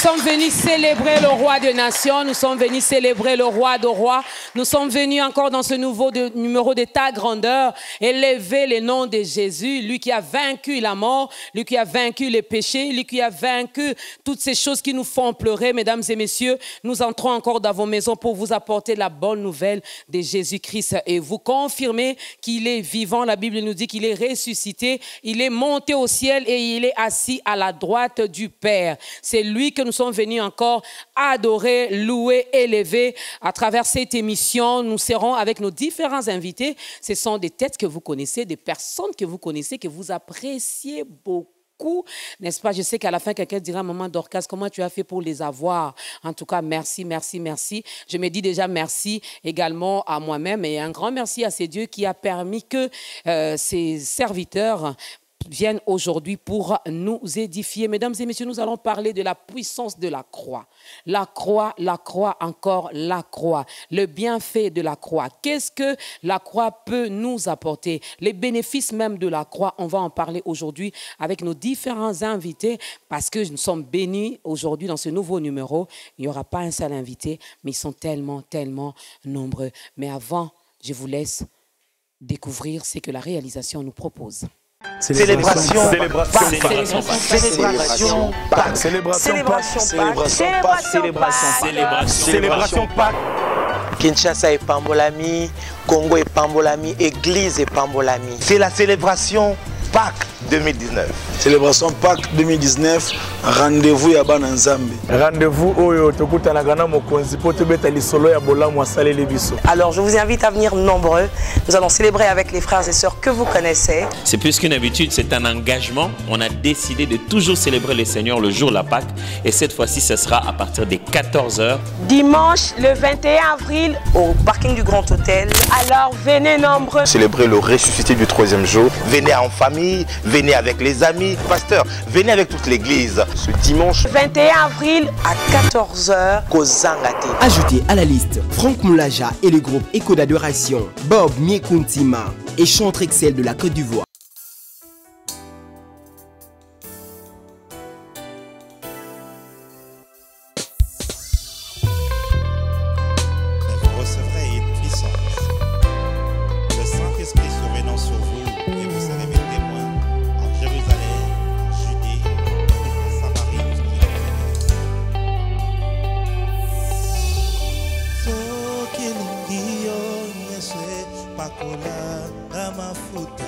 sommes venus célébrer le roi des nations, nous sommes venus célébrer le roi des rois, nous sommes venus encore dans ce nouveau numéro de ta grandeur, élever le nom de Jésus, lui qui a vaincu la mort, lui qui a vaincu les péchés, lui qui a vaincu toutes ces choses qui nous font pleurer. Mesdames et messieurs, nous entrons encore dans vos maisons pour vous apporter la bonne nouvelle de Jésus-Christ et vous confirmer qu'il est vivant. La Bible nous dit qu'il est ressuscité, il est monté au ciel et il est assis à la droite du Père. C'est lui que nous sommes venus encore adorer, louer, élever. À travers cette émission, nous serons avec nos différents invités. Ce sont des têtes que vous connaissez, des personnes que vous connaissez, que vous appréciez beaucoup. N'est-ce pas? Je sais qu'à la fin, quelqu'un dira, maman Dorcas, comment tu as fait pour les avoir? En tout cas, merci, merci, merci. Je me dis déjà merci également à moi-même et un grand merci à ces dieux qui a permis que ces serviteurs viennent aujourd'hui pour nous édifier. Mesdames et messieurs, nous allons parler de la puissance de la croix. La croix, encore la croix. Le bienfait de la croix. Qu'est-ce que la croix peut nous apporter? Les bénéfices même de la croix, on va en parler aujourd'hui avec nos différents invités parce que nous sommes bénis aujourd'hui dans ce nouveau numéro. Il n'y aura pas un seul invité, mais ils sont tellement, tellement nombreux. Mais avant, je vous laisse découvrir ce que la réalisation nous propose. Célébration, Pâques. Kinshasa et Pambolami, Congo et Pambolami, Église et Pambolami. C'est la célébration Pâques 2019. Célébration Pâques 2019, rendez-vous ya bana nzambe. Rendez-vous oyo tokutana gana mokonzi po tobeta lisolo ya bolamu asaleli biso. Alors je vous invite à venir nombreux. Nous allons célébrer avec les frères et sœurs que vous connaissez. C'est plus qu'une habitude, c'est un engagement. On a décidé de toujours célébrer le Seigneur le jour de la Pâques et cette fois-ci ce sera à partir des 14h. Dimanche le 21 avril au parking du Grand Hôtel. Alors venez nombreux. Célébrer le ressuscité du 3e jour. Venez en famille, venez avec les amis. Pasteur, venez avec toute l'église. Ce dimanche 21 avril à 14h. Kozangate. Ajoutez à la liste Franck Moulaja et le groupe Écho d'adoration, Bob Miekuntima et chantre Excel de la Côte d'Ivoire. Mafuta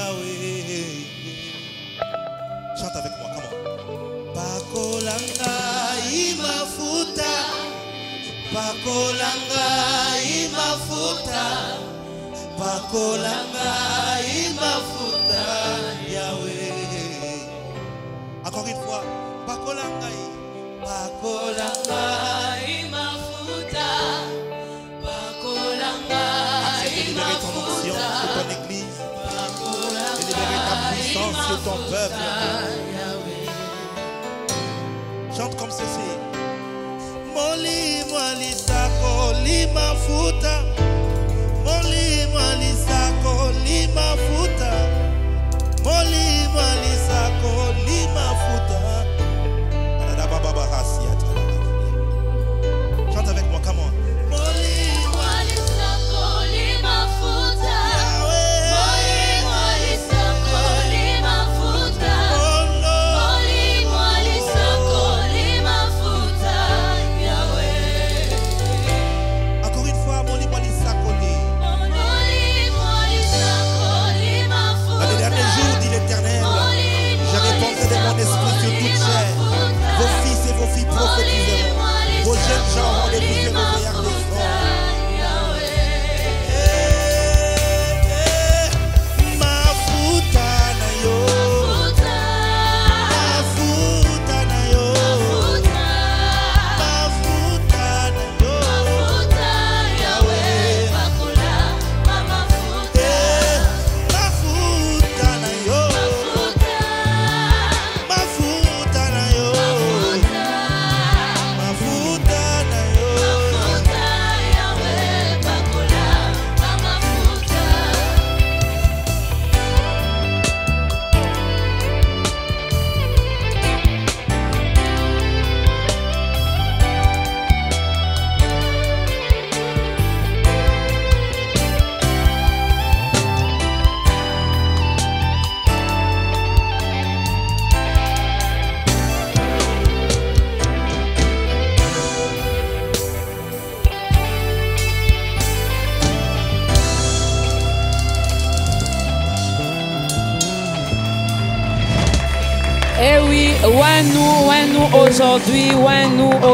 Yahweh. Chante avec moi, comment? Pakolanga imafuta, pakolanga imafuta, pakolanga imafuta, Yahweh. Encore une fois, pakolanga imafuta, pakolanga libérer ton onction sur ton église et libérer ta puissance sur ton peuple. Chante comme ceci. Moli mwali sako lima futa, moli mwali sako lima futa, moli mwali sako lima futa. Chante avec moi, come on. Vos jeunes gens ont écouté vos prières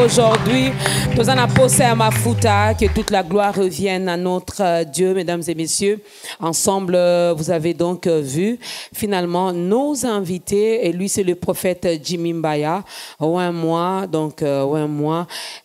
Aujourd'hui, nous allons poser à Mafuta, que toute la gloire revienne à notre Dieu, mesdames et messieurs. Ensemble, vous avez donc vu finalement nos invités, et lui c'est le prophète Jimmy Mbaya, un mois,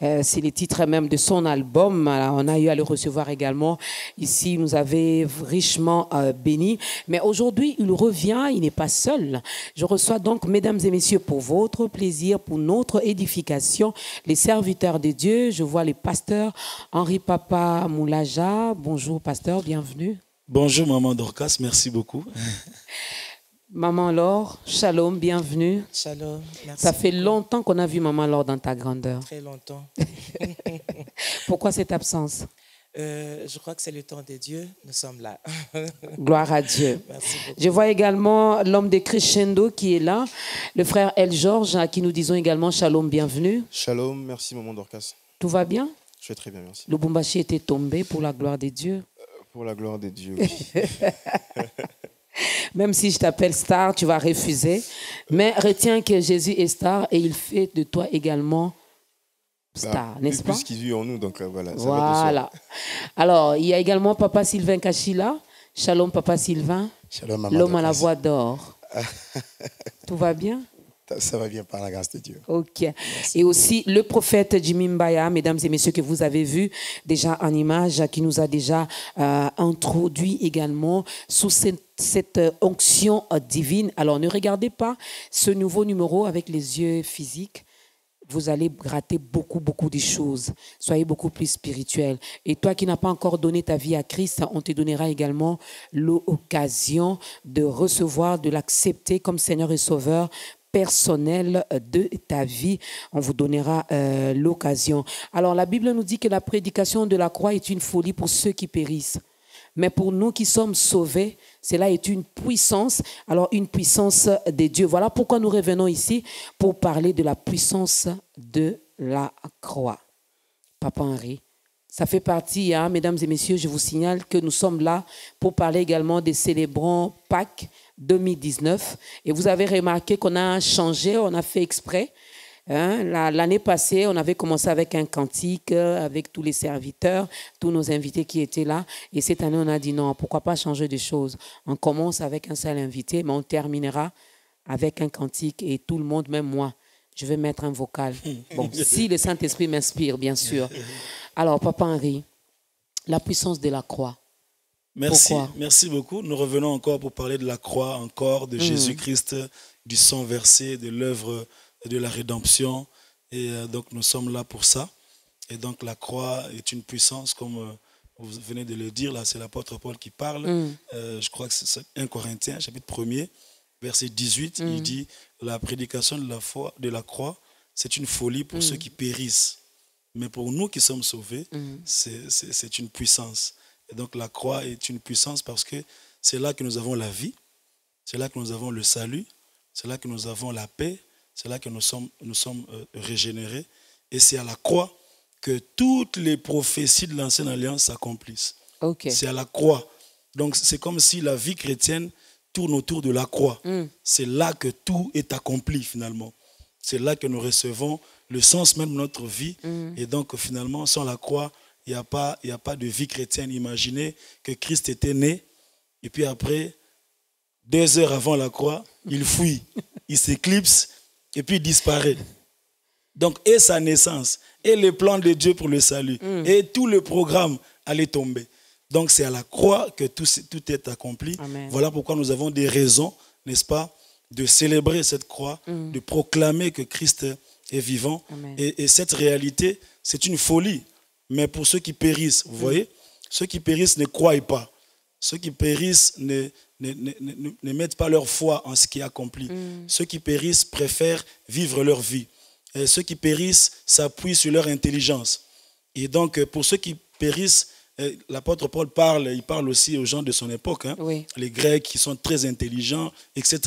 c'est le titre même de son album. Alors, on a eu à le recevoir également ici, nous avait richement béni. Mais aujourd'hui, il revient, il n'est pas seul. Je reçois donc, mesdames et messieurs, pour votre plaisir, pour notre édification, les serviteurs de Dieu. Je vois les pasteurs Henri Papa Moulaja. Bonjour pasteur, bienvenue. Bonjour maman Dorcas, merci beaucoup. Maman Laure, shalom, bienvenue. Shalom, merci. Ça fait longtemps qu'on a vu maman Laure dans ta grandeur. Très longtemps. Pourquoi cette absence? Je crois que c'est le temps de Dieu, nous sommes là. Gloire à Dieu. Merci beaucoup. Je vois également l'homme de Crescendo qui est là, le frère El Georges, à qui nous disons également shalom, bienvenue. Shalom, merci maman Dorcas. Tout va bien? Je vais très bien, merci. Le Lubumbashi était tombé pour la gloire de Dieu. Pour la gloire de Dieu, oui. Même si je t'appelle star, tu vas refuser. Mais retiens que Jésus est star et il fait de toi également star, n'est-ce pas? Plus qu'il vit en nous, donc voilà. Ça voilà. va de soi. Alors, il y a également Papa Sylvain Kachila. Shalom, Papa Sylvain. Shalom, maman. L'homme à la voix d'or. Tout va bien? Ça va bien par la grâce de Dieu. Ok. Merci. Et aussi le prophète Jimmy Mbaya, mesdames et messieurs, que vous avez vu déjà en image, qui nous a déjà introduit également sous cette onction divine. Alors ne regardez pas ce nouveau numéro avec les yeux physiques. Vous allez gratter beaucoup de choses. Soyez beaucoup plus spirituel. Et toi qui n'as pas encore donné ta vie à Christ, on te donnera également l'occasion de recevoir, de l'accepter comme Seigneur et Sauveur personnel de ta vie. On vous donnera l'occasion. Alors la Bible nous dit que la prédication de la croix est une folie pour ceux qui périssent. Mais pour nous qui sommes sauvés, cela est une puissance, alors une puissance de Dieu. Voilà pourquoi nous revenons ici pour parler de la puissance de la croix. Papa Henri, Ça fait partie, hein, mesdames et messieurs, je vous signale que nous sommes là pour parler également des célébrants Pâques 2019. Et vous avez remarqué qu'on a changé, on a fait exprès. Hein, l'année passée, on avait commencé avec un cantique, avec tous les serviteurs, tous nos invités qui étaient là. Et cette année, on a dit non, pourquoi pas changer de choses. On commence avec un seul invité, mais on terminera avec un cantique et tout le monde, même moi, je vais mettre un vocal. Bon, si le Saint-Esprit m'inspire, bien sûr. Alors, Papa Henri, la puissance de la croix. Merci, pourquoi? Merci beaucoup. Nous revenons encore pour parler de la croix, encore de Jésus-Christ, du sang versé, de l'œuvre de la rédemption. Et donc, nous sommes là pour ça. Et donc, la croix est une puissance, comme vous venez de le dire, là, c'est l'apôtre Paul qui parle. Je crois que c'est 1 Corinthiens, chapitre 1er, verset 18. Il dit, la prédication de la croix, c'est une folie pour ceux qui périssent. Mais pour nous qui sommes sauvés, c'est une puissance. Et donc la croix est une puissance parce que c'est là que nous avons la vie, c'est là que nous avons le salut, c'est là que nous avons la paix, c'est là que nous sommes régénérés. Et c'est à la croix que toutes les prophéties de l'Ancienne Alliance s'accomplissent. Okay. C'est à la croix. Donc c'est comme si la vie chrétienne tourne autour de la croix. C'est là que tout est accompli finalement. C'est là que nous recevons le sens même de notre vie. Et donc, finalement, sans la croix, il n'y a pas de vie chrétienne. Imaginez que Christ était né, et puis après, 2 heures avant la croix, il fuit, il s'éclipse, et puis il disparaît. Donc, et sa naissance, et les plans de Dieu pour le salut, et tout le programme allait tomber. Donc, c'est à la croix que tout est accompli. Amen. Voilà pourquoi nous avons des raisons, n'est-ce pas, de célébrer cette croix, de proclamer que Christ est vivant. Et cette réalité, c'est une folie. Mais pour ceux qui périssent, vous voyez, ceux qui périssent ne croient pas. Ceux qui périssent ne mettent pas leur foi en ce qui est accompli. Ceux qui périssent préfèrent vivre leur vie. Et ceux qui périssent s'appuient sur leur intelligence. Et donc, pour ceux qui périssent, l'apôtre Paul il parle aussi aux gens de son époque, hein, les Grecs qui sont très intelligents, etc.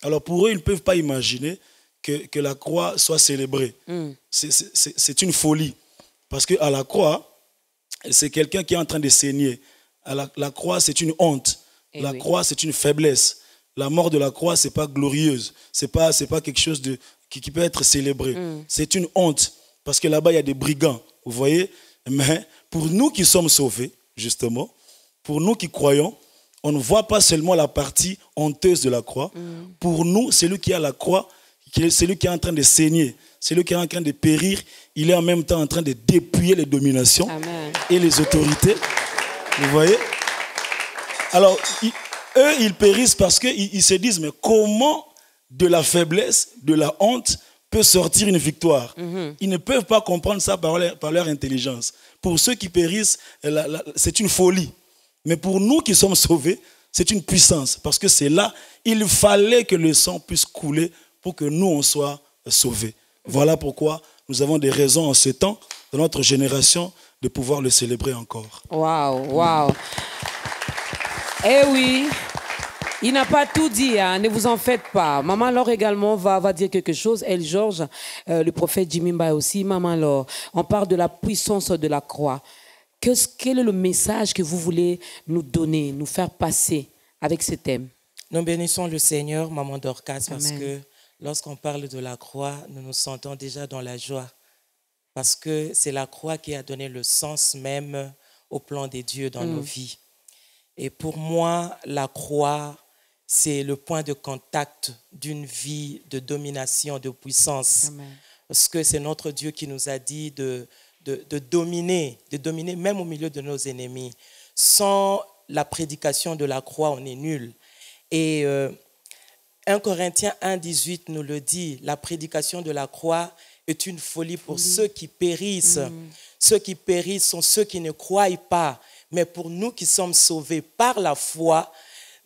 Alors pour eux, ils ne peuvent pas imaginer que la croix soit célébrée. C'est une folie. Parce qu'à la croix, c'est quelqu'un qui est en train de saigner. La croix, c'est une honte. La croix, c'est une faiblesse. La mort de la croix, ce n'est pas glorieuse. Ce n'est pas quelque chose qui peut être célébré. C'est une honte. Parce que là-bas, il y a des brigands. Vous voyez? Mais pour nous qui sommes sauvés, justement, pour nous qui croyons, on ne voit pas seulement la partie honteuse de la croix. Pour nous, celui qui a la croix, celui qui est en train de saigner, celui qui est en train de périr, il est en même temps en train de dépouiller les dominations et les autorités. Vous voyez? Alors, eux, ils périssent parce qu'ils se disent, mais comment de la faiblesse, de la honte, peut sortir une victoire? Ils ne peuvent pas comprendre ça par leur intelligence. Pour ceux qui périssent, c'est une folie. Mais pour nous qui sommes sauvés, c'est une puissance. Parce que c'est là, il fallait que le sang puisse couler pour que nous, on soit sauvés. Voilà pourquoi nous avons des raisons en ce temps, de notre génération, de pouvoir le célébrer encore. Waouh, waouh. Eh oui, il n'a pas tout dit, hein, ne vous en faites pas. Maman Laure également va dire quelque chose. Elle, Georges, le prophète Jimmy Mba aussi. Maman Laure, on parle de la puissance de la croix. Quel est le message que vous voulez nous donner, nous faire passer avec ce thème? Nous bénissons le Seigneur, Maman Dorcas, parce que lorsqu'on parle de la croix, nous nous sentons déjà dans la joie. Parce que c'est la croix qui a donné le sens même au plan de Dieu dans nos vies. Et pour moi, la croix, c'est le point de contact d'une vie de domination, de puissance. Amen. Parce que c'est notre Dieu qui nous a dit de dominer même au milieu de nos ennemis. Sans la prédication de la croix, on est nul. Et 1 Corinthiens 1,18 nous le dit, la prédication de la croix est une folie pour ceux qui périssent. Ceux qui périssent sont ceux qui ne croient pas. Mais pour nous qui sommes sauvés par la foi,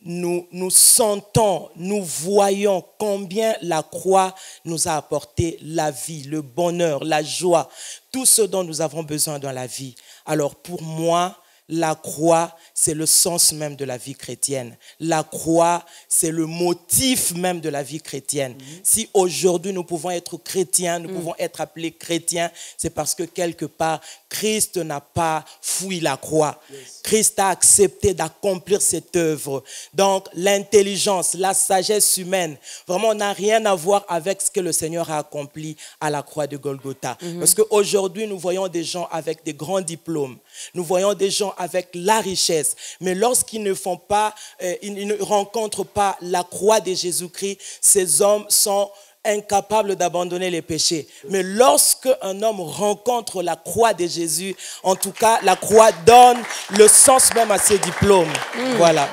nous sentons, nous voyons combien la croix nous a apporté la vie, le bonheur, la joie, tout ce dont nous avons besoin dans la vie. Alors pour moi, la croix, c'est le sens même de la vie chrétienne. La croix, c'est le motif même de la vie chrétienne. Si aujourd'hui nous pouvons être chrétiens, nous pouvons être appelés chrétiens, c'est parce que quelque part, Christ n'a pas fui la croix. Christ a accepté d'accomplir cette œuvre. Donc, l'intelligence, la sagesse humaine, vraiment n'a rien à voir avec ce que le Seigneur a accompli à la croix de Golgotha. Parce qu'aujourd'hui, nous voyons des gens avec des grands diplômes. Nous voyons des gens avec la richesse. Mais lorsqu'ils ne font pas, ils ne rencontrent pas la croix de Jésus-Christ, ces hommes sont incapables d'abandonner les péchés. Mais lorsque un homme rencontre la croix de Jésus, en tout cas, la croix donne le sens même à ses diplômes. Voilà.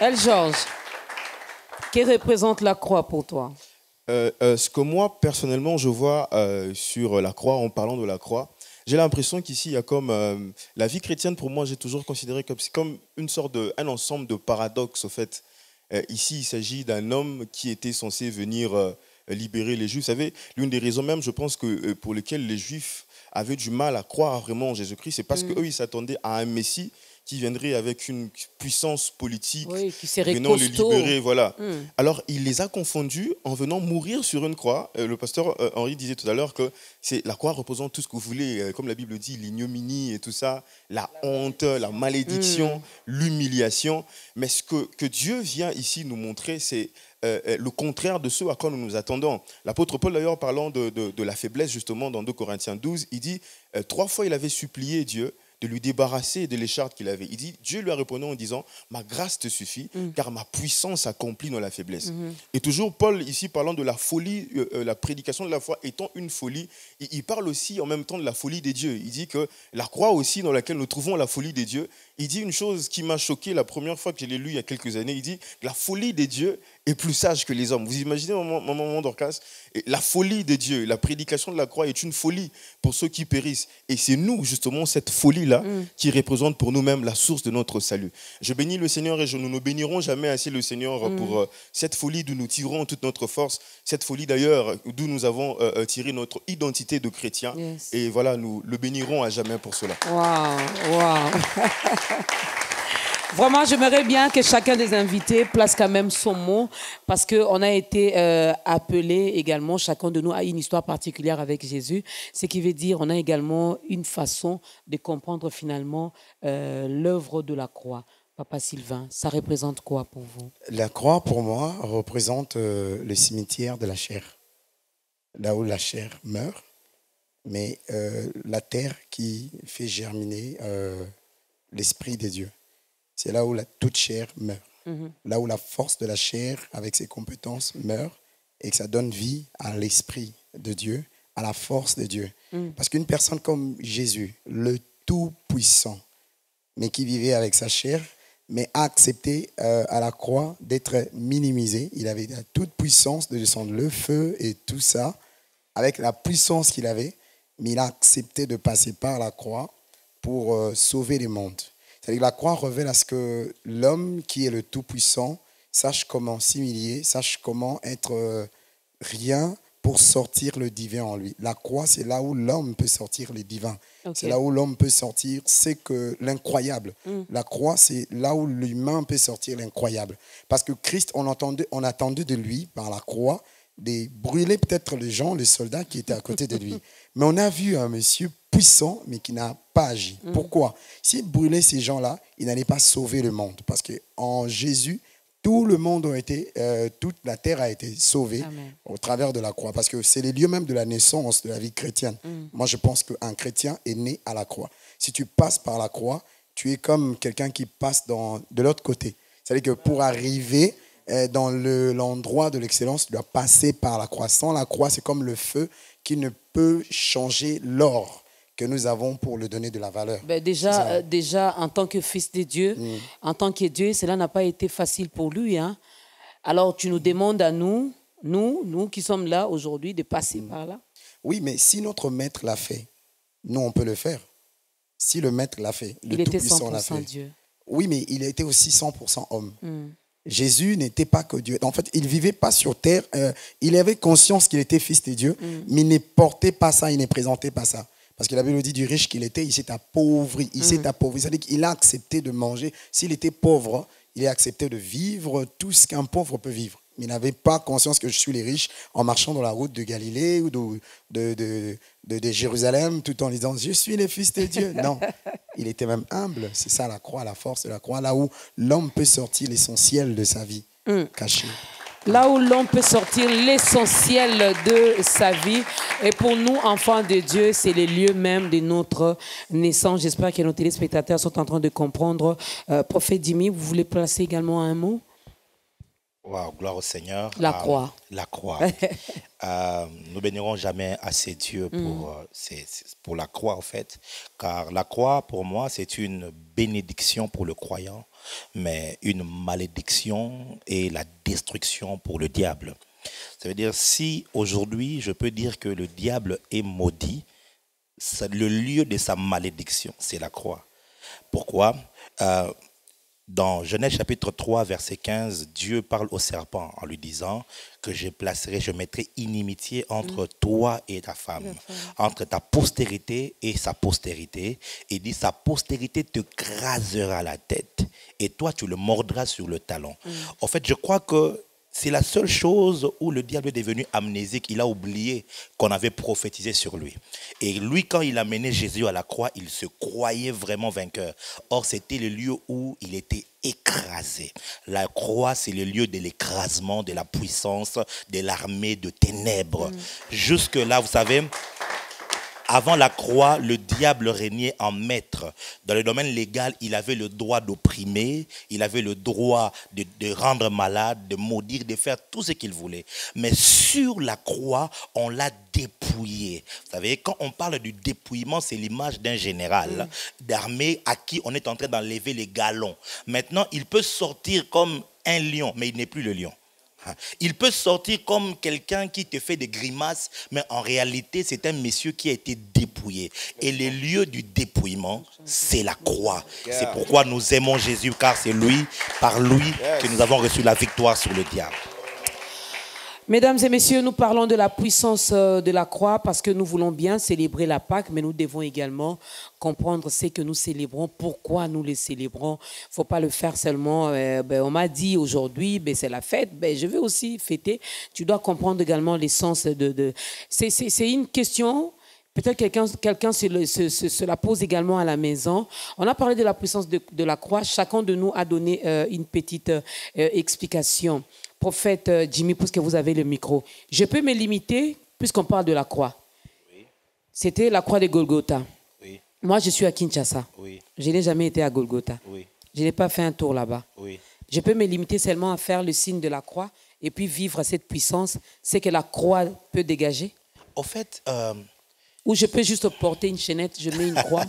Georges, que représente la croix pour toi? Ce que moi, personnellement, je vois sur la croix, en parlant de la croix, j'ai l'impression qu'ici, il y a comme... la vie chrétienne, pour moi, j'ai toujours considéré comme une sorte un ensemble de paradoxes, au fait. Ici, il s'agit d'un homme qui était censé venir libérer les Juifs. Vous savez, l'une des raisons même, je pense, que pour lesquelles les Juifs avaient du mal à croire vraiment en Jésus-Christ, c'est parce qu'eux, ils s'attendaient à un Messie qui viendrait avec une puissance politique, qui serait venant costaud. les libérer. Voilà. Alors, il les a confondus en venant mourir sur une croix. Le pasteur Henri disait tout à l'heure que la croix représente tout ce que vous voulez, comme la Bible dit, l'ignominie et tout ça, la honte, la malédiction, l'humiliation. Mais ce que Dieu vient ici nous montrer, c'est le contraire de ce à quoi nous nous attendons. L'apôtre Paul, d'ailleurs, parlant de la faiblesse, justement, dans 2 Corinthiens 12, il dit 3 fois il avait supplié Dieu de lui débarrasser de l'écharpe qu'il avait. Il dit, Dieu lui a répondu en disant, ma grâce te suffit, car ma puissance s'accomplit dans la faiblesse. Et toujours, Paul, ici, parlant de la folie, la prédication de la foi étant une folie, il parle aussi en même temps de la folie des dieux. Il dit que la croix aussi, dans laquelle nous trouvons la folie des dieux, il dit une chose qui m'a choqué la première fois que je l'ai lu il y a quelques années, il dit, la folie des dieux est plus sage que les hommes. Vous imaginez, maman Dorcas, la folie de Dieu, la prédication de la croix est une folie pour ceux qui périssent. Et c'est nous, justement, cette folie-là, qui représente pour nous-mêmes la source de notre salut. Je bénis le Seigneur et nous ne bénirons jamais assez le Seigneur pour cette folie d'où nous tirons toute notre force, cette folie d'ailleurs d'où nous avons tiré notre identité de chrétien. Et voilà, nous le bénirons à jamais pour cela. Waouh. Vraiment, j'aimerais bien que chacun des invités place quand même son mot, parce qu'on a été appelés également, chacun de nous a une histoire particulière avec Jésus, ce qui veut dire qu'on a également une façon de comprendre finalement l'œuvre de la croix. Papa Sylvain, ça représente quoi pour vous? La croix, pour moi, représente le cimetière de la chair, là où la chair meurt, mais la terre qui fait germiner l'esprit de Dieu. C'est là où toute chair meurt. Là où la force de la chair, avec ses compétences, meurt et que ça donne vie à l'esprit de Dieu, à la force de Dieu. Parce qu'une personne comme Jésus, le Tout-Puissant, mais qui vivait avec sa chair, mais a accepté à la croix d'être minimisé. Il avait la toute puissance de descendre le feu et tout ça, avec la puissance qu'il avait, mais il a accepté de passer par la croix pour sauver les mondes. C'est-à-dire que la croix révèle à ce que l'homme qui est le Tout-Puissant sache comment s'humilier, sache comment être rien pour sortir le divin en lui. La croix, c'est là où l'homme peut sortir le divin. C'est là où l'homme peut sortir, c'est que l'incroyable. La croix, c'est là où l'humain peut sortir l'incroyable. Parce que Christ, on attendait de lui, par la croix, de brûler peut-être les gens, les soldats qui étaient à côté de lui. Mais on a vu un monsieur puissant, mais qui n'a pas agi. Pourquoi? S'il brûlait ces gens-là, il n'allait pas sauver le monde. Parce qu'en Jésus, tout le monde a été, toute la terre a été sauvée au travers de la croix. Parce que c'est le lieu même de la naissance de la vie chrétienne. Moi, je pense qu'un chrétien est né à la croix. Si tu passes par la croix, tu es comme quelqu'un qui passe de l'autre côté. C'est-à-dire que pour arriver dans l'endroit de l'excellence, tu dois passer par la croix. Sans la croix, c'est comme le feu qui ne peut changer l'or que nous avons pour lui donner de la valeur. Déjà, en tant que fils de Dieu, en tant que Dieu, cela n'a pas été facile pour lui. Hein? Alors, tu nous demandes à nous qui sommes là aujourd'hui, de passer par là. Oui, mais si notre maître l'a fait, nous, on peut le faire. Si le maître l'a fait, le Tout-Puissant l'a fait. Dieu. Oui, mais il était aussi 100% homme. Jésus n'était pas que Dieu. En fait, il ne vivait pas sur terre. Il avait conscience qu'il était fils de Dieu, mais il ne portait pas ça, il ne présentait pas ça. Parce que la Bible dit du riche qu'il était, il s'est appauvri. Il s'est appauvri. C'est-à-dire qu'il a accepté de manger. S'il était pauvre, il a accepté de vivre tout ce qu'un pauvre peut vivre. Mais il n'avait pas conscience que je suis les riches en marchant dans la route de Galilée ou de Jérusalem tout en disant « Je suis le Fils de Dieu ». Non, il était même humble. C'est ça la croix, la force de la croix, là où l'homme peut sortir l'essentiel de sa vie caché. Là où l'homme peut sortir l'essentiel de sa vie. Et pour nous, enfants de Dieu, c'est les lieux même de notre naissance. J'espère que nos téléspectateurs sont en train de comprendre. Prophète Jimmy, vous voulez placer également un mot? Wow, gloire au Seigneur. La croix. La croix. Nous bénirons jamais assez Dieu pour la croix, en fait. Car la croix, pour moi, c'est une bénédiction pour le croyant, mais une malédiction et la destruction pour le diable. Ça veut dire, si aujourd'hui, je peux dire que le diable est maudit, le lieu de sa malédiction, c'est la croix. Pourquoi? Dans Genèse chapitre 3, verset 15, Dieu parle au serpent en lui disant que je mettrai inimitié entre toi et ta femme, entre ta postérité et sa postérité. Et dit, sa postérité te crasera la tête et toi, tu le mordras sur le talon. En fait, je crois que c'est la seule chose où le diable est devenu amnésique. Il a oublié qu'on avait prophétisé sur lui. Et lui, quand il a mené Jésus à la croix, il se croyait vraiment vainqueur. Or, c'était le lieu où il était écrasé. La croix, c'est le lieu de l'écrasement, de la puissance, de l'armée de ténèbres. Jusque-là, vous savez, avant la croix, le diable régnait en maître. Dans le domaine légal, il avait le droit d'opprimer, il avait le droit de rendre malade, de maudire, de faire tout ce qu'il voulait. Mais sur la croix, on l'a dépouillé. Vous savez, quand on parle du dépouillement, c'est l'image d'un général d'armée à qui on est en train d'enlever les galons. Maintenant, il peut sortir comme un lion, mais il n'est plus le lion. Il peut sortir comme quelqu'un qui te fait des grimaces, mais en réalité, c'est un monsieur qui a été dépouillé. Et le lieu du dépouillement, c'est la croix. C'est pourquoi nous aimons Jésus, car c'est lui, par lui, que nous avons reçu la victoire sur le diable. Mesdames et messieurs, nous parlons de la puissance de la croix parce que nous voulons bien célébrer la Pâque, mais nous devons également comprendre ce que nous célébrons, pourquoi nous les célébrons. Il ne faut pas le faire seulement, on m'a dit aujourd'hui, c'est la fête, je veux aussi fêter. Tu dois comprendre également l'essence de... C'est une question... Peut-être quelqu'un se la pose également à la maison. On a parlé de la puissance de la croix. Chacun de nous a donné une petite explication. Prophète Jimmy, puisque vous avez le micro, je peux me limiter, puisqu'on parle de la croix. Oui. C'était la croix de Golgotha. Oui. Moi, je suis à Kinshasa. Oui. Je n'ai jamais été à Golgotha. Oui. Je n'ai pas fait un tour là-bas. Oui. Je peux me limiter seulement à faire le signe de la croix et puis vivre cette puissance, c'est que la croix peut dégager. En fait... Ou je peux juste porter une chaînette, je mets une croix.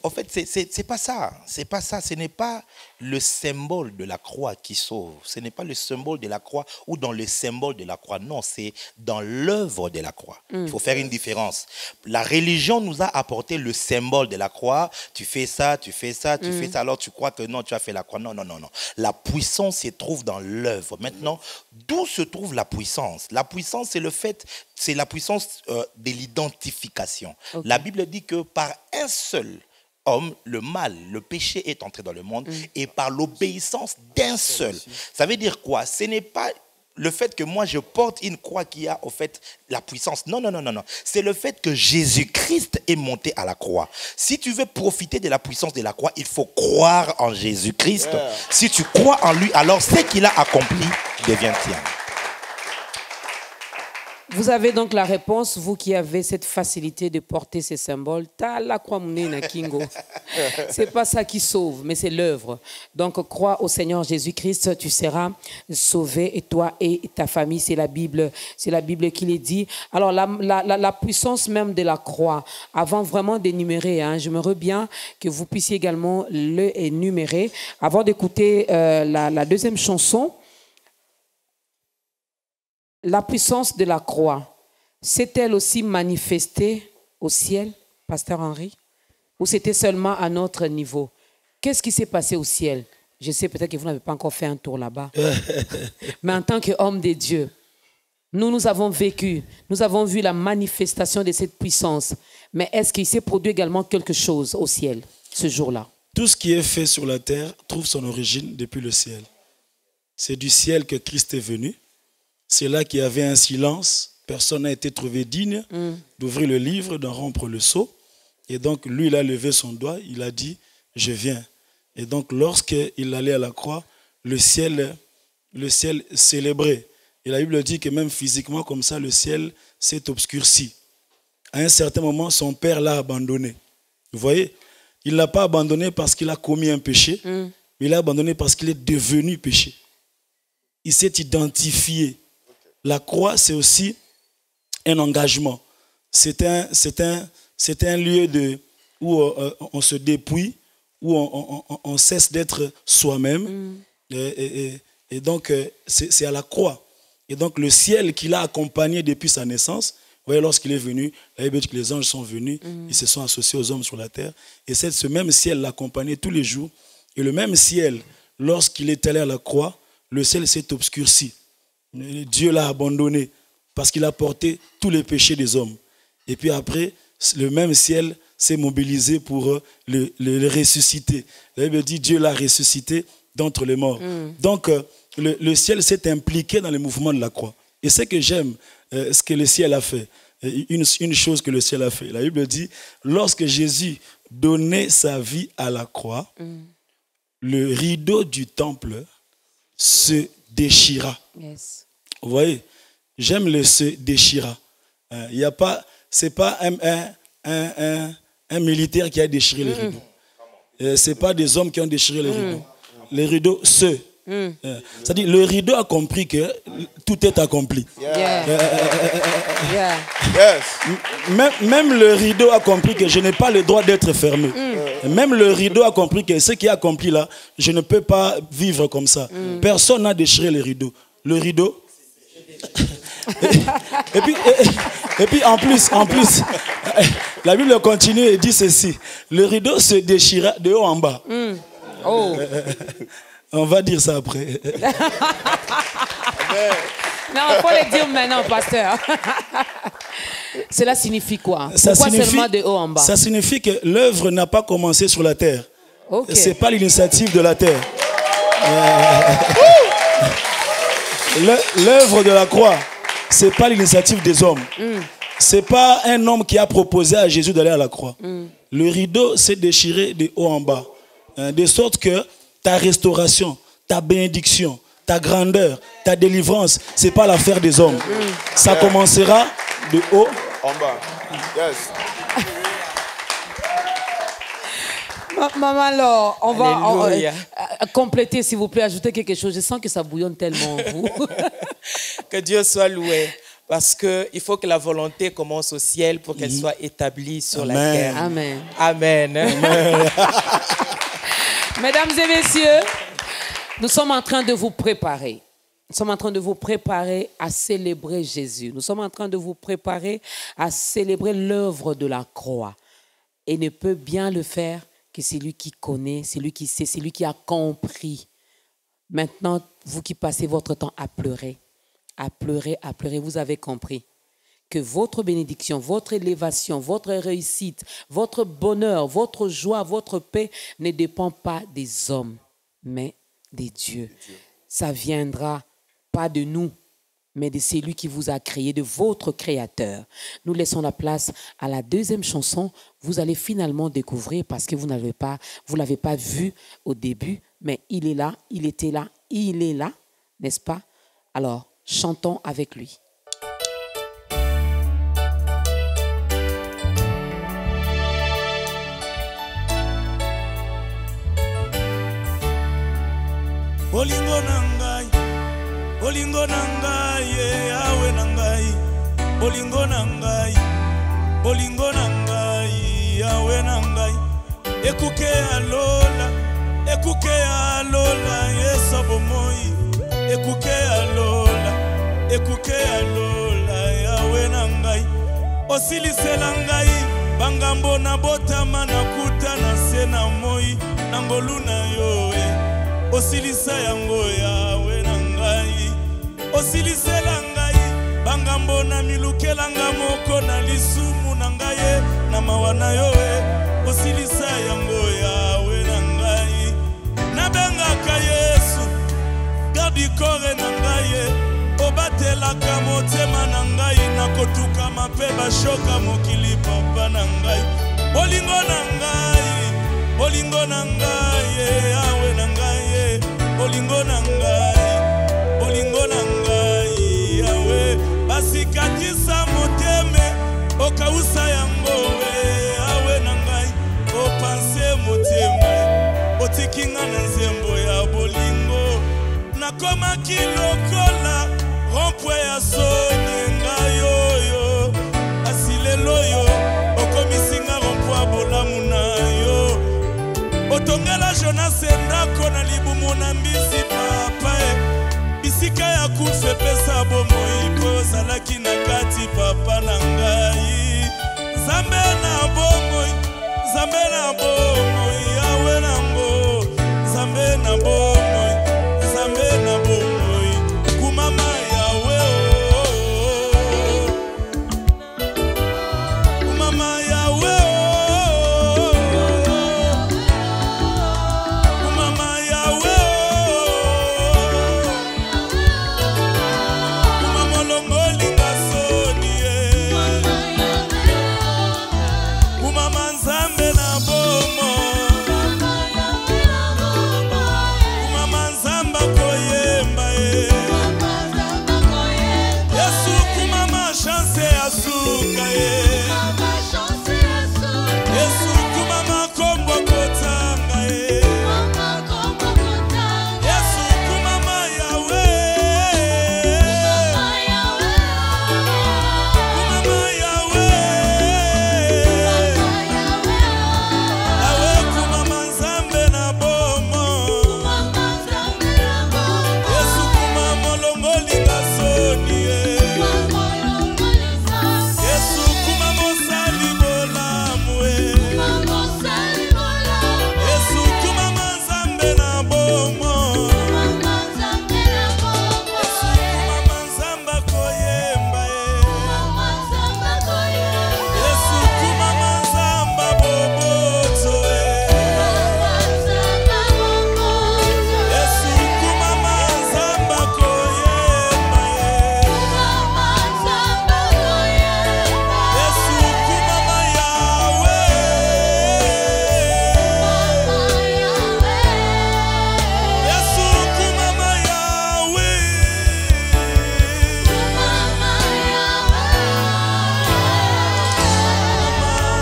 En fait, c'est pas ça. C'est pas ça. Ce n'est pas le symbole de la croix qui sauve. Ce n'est pas le symbole de la croix ou dans le symbole de la croix. Non, c'est dans l'œuvre de la croix. Il faut faire une différence. La religion nous a apporté le symbole de la croix. Tu fais ça, tu fais ça, tu fais ça. Alors tu crois que non, tu as fait la croix. Non, non, non, non. La puissance se trouve dans l'œuvre. Maintenant, d'où se trouve la puissance? La puissance, c'est le fait... C'est la puissance de l'identification. Okay. La Bible dit que par un seul homme, le mal, le péché est entré dans le monde et par l'obéissance d'un seul. Ça veut dire quoi? Ce n'est pas le fait que moi je porte une croix qui a au fait la puissance. Non, non, non, non, non. C'est le fait que Jésus-Christ est monté à la croix. Si tu veux profiter de la puissance de la croix, il faut croire en Jésus-Christ. Si tu crois en lui, alors ce qu'il a accompli devient tien. Vous avez donc la réponse, vous qui avez cette facilité de porter ces symboles. La croix na kingo. C'est pas ça qui sauve, mais c'est l'œuvre. Donc crois au Seigneur Jésus-Christ, tu seras sauvé, et toi et ta famille. C'est la Bible qui le dit. Alors la puissance même de la croix, avant vraiment d'énumérer, j'aimerais bien que vous puissiez également l'énumérer. Avant d'écouter la deuxième chanson. La puissance de la croix, s'est-elle aussi manifestée au ciel, Pasteur Henri? Ou c'était seulement à notre niveau? Qu'est-ce qui s'est passé au ciel? Je sais peut-être que vous n'avez pas encore fait un tour là-bas. Mais en tant qu'homme de Dieu, Nous avons vécu, nous avons vu la manifestation de cette puissance. Mais est-ce qu'il s'est produit également quelque chose au ciel ce jour-là? Tout ce qui est fait sur la terre trouve son origine depuis le ciel. C'est du ciel que Christ est venu. C'est là qu'il y avait un silence. Personne n'a été trouvé digne d'ouvrir le livre, d'en rompre le sceau. Et donc, lui, il a levé son doigt, il a dit, je viens. Et donc, lorsqu'il allait à la croix, le ciel célébrait. Et la Bible dit que même physiquement, comme ça, le ciel s'est obscurci. À un certain moment, son père l'a abandonné. Vous voyez? Il ne l'a pas abandonné parce qu'il a commis un péché, mais il l'a abandonné parce qu'il est devenu péché. Il s'est identifié. La croix, c'est aussi un engagement. C'est un lieu où on se dépouille, où on cesse d'être soi-même. Et donc, c'est à la croix. Et donc, le ciel qui l'a accompagné depuis sa naissance, vous voyez, lorsqu'il est venu, la Bible dit que les anges sont venus, ils se sont associés aux hommes sur la terre. Et ce même ciel l'accompagnait tous les jours. Et le même ciel, lorsqu'il est allé à la croix, le ciel s'est obscurci. Dieu l'a abandonné parce qu'il a porté tous les péchés des hommes. Et puis après, le même ciel s'est mobilisé pour le ressusciter. La Bible dit Dieu l'a ressuscité d'entre les morts. Donc, le ciel s'est impliqué dans le mouvement de la croix. Et c'est que j'aime ce que le ciel a fait. Une chose que le ciel a fait. La Bible dit, lorsque Jésus donnait sa vie à la croix, le rideau du temple se déchira. Yes. Vous voyez, j'aime le se déchira. Il n'y a pas, c'est pas un militaire qui a déchiré les rideaux. C'est pas des hommes qui ont déchiré les rideaux. Les rideaux se. C'est-à-dire, le rideau a compris que tout est accompli. Même le rideau a compris que je n'ai pas le droit d'être fermé. Même le rideau a compris que ce qui est accompli là, je ne peux pas vivre comme ça. Personne n'a déchiré le rideau. Le rideau. et puis en plus, la Bible continue et dit ceci. Le rideau se déchira de haut en bas. On va dire ça après. Non, il faut le dire maintenant, pasteur. Cela signifie quoi? Pourquoi seulement de haut en bas? Ça signifie que l'œuvre n'a pas commencé sur la terre. Ce n'est pas l'initiative de la terre. L'œuvre de la croix, ce n'est pas l'initiative des hommes. Ce n'est pas un homme qui a proposé à Jésus d'aller à la croix. Le rideau s'est déchiré de haut en bas. De sorte que ta restauration, ta bénédiction, ta grandeur, ta délivrance, ce n'est pas l'affaire des hommes. Ça commencera de haut en bas. Yes. Maman, alors, on va compléter, s'il vous plaît, ajouter quelque chose. Je sens que ça bouillonne tellement en vous. Que Dieu soit loué. Parce qu'il faut que la volonté commence au ciel pour qu'elle soit établie sur la terre. Amen. Amen. Mesdames et messieurs, nous sommes en train de vous préparer. Nous sommes en train de vous préparer à célébrer Jésus. Nous sommes en train de vous préparer à célébrer l'œuvre de la croix. Et ne peut bien le faire que celui qui connaît, celui qui sait, celui qui a compris. Maintenant, vous qui passez votre temps à pleurer, vous avez compris que votre bénédiction, votre élévation, votre réussite, votre bonheur, votre joie, votre paix ne dépend pas des hommes, mais des dieux. Ça viendra pas de nous, mais de celui qui vous a créé, de votre créateur. Nous laissons la place à la deuxième chanson. Vous allez finalement découvrir, parce que vous l'avez pas vu au début, mais il est là, il était là, il est là, n'est-ce pas? Alors, chantons avec lui. Bolingo nangai, bolingo nangai, awe nangai, bolingo nangai, bolingo nangai, awe nangai. Ekuke alola, yesabo moi. Ekuke alola, awe nangai. Osilisela ngai, bangambo na botama na kuta na sena moi, nangoluna yo. Osilisa yango yawe na ngai, osilisela ngai, makambo na milukelanga moko na lisumu na ngai na mawa na yo osilisa yango yawe na ngai nabengaka Yesu garde corps na ngai obatelaka motema na ngai nakotukama mpe bashoka mokili papa na ngai bolingo na ngai yawe na ngai bolingo na ngai yawe basikatisa moteme okausa yango yawe na ngai opanse motema otikinga na nzembo ya bolingo nakomaki lokola rompwe ya soni ngai oyo asilelo yo okomisinga rompwe ya bolamu na yo otongela Jonas ndako na libumu na mbisi papa bisika ya kufe pesa bomoi po ozalaki na kati papa na ngai Nzambe na bomoi yawe nango Nzambe na bomoi kumama yawe kumama yawe kumama yawe kumama longoli ngasoni kumama Nzambe na bomo kumama Nzamba koyemba Yesu kumama chance ya suka Yesu kumama kombo kotanga Yesu kumama yawe kumama yawe awe kumama Nzambe na bomo Yesu kumama longoli ngasoni Yesu kumama osali bolamu Yesu kumama Nzambe na bomo Yesu kumama Nzamba koyemba Yesu kumama Nzamba boboto Yesu kumama Nzamba koyemba Yesu kumama yawe Yesu kumama yawe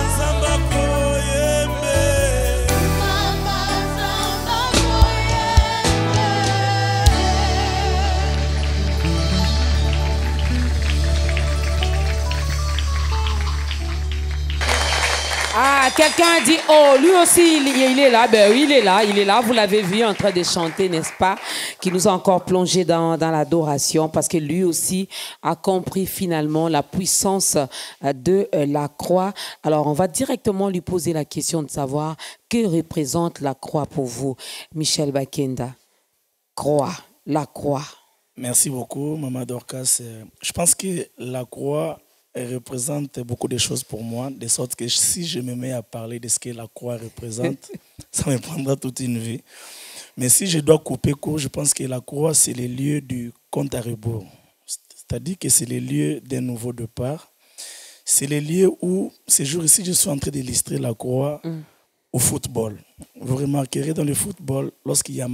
Nzamba koyembe Ah, quelqu'un a dit, oh, lui aussi, il est là. Ben oui, il est là. Vous l'avez vu en train de chanter, n'est-ce pas? Qui nous a encore plongé dans l'adoration parce que lui aussi a compris finalement la puissance de la croix. Alors, on va directement lui poser la question de savoir que représente la croix pour vous, Michel Bakenda. Croix, la croix. Merci beaucoup, Maman Dorcas. Je pense que la croix elle représente beaucoup de choses pour moi, de sorte que si je me mets à parler de ce que la croix représente, ça me prendra toute une vie. Mais si je dois couper court, je pense que la croix, c'est le lieu du compte à rebours. C'est-à-dire que c'est le lieu d'un nouveau départ. C'est le lieu où, ces jours-ci, je suis en train d'illustrer la croix au football. Vous remarquerez dans le football, lorsqu'il y a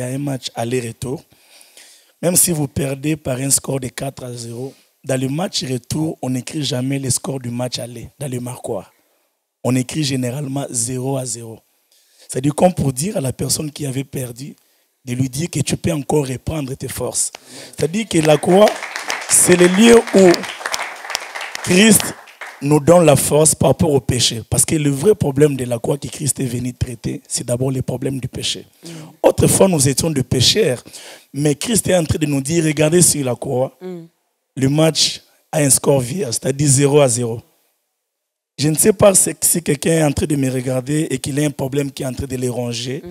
un match aller-retour, même si vous perdez par un score de 4-0, dans le match retour, on n'écrit jamais le score du match aller, dans le marquoir. On écrit généralement 0-0. C'est-à-dire comme pour dire à la personne qui avait perdu, de lui dire que tu peux encore reprendre tes forces. C'est-à-dire que la croix, c'est le lieu où Christ nous donne la force par rapport au péché. Parce que le vrai problème de la croix que Christ est venu traiter, c'est d'abord le problème du péché. Autrefois, nous étions des pécheurs, mais Christ est en train de nous dire, regardez sur la croix, le match a un score vierge, c'est-à-dire 0-0. Je ne sais pas si quelqu'un est en train de me regarder et qu'il a un problème qui est en train de le ranger.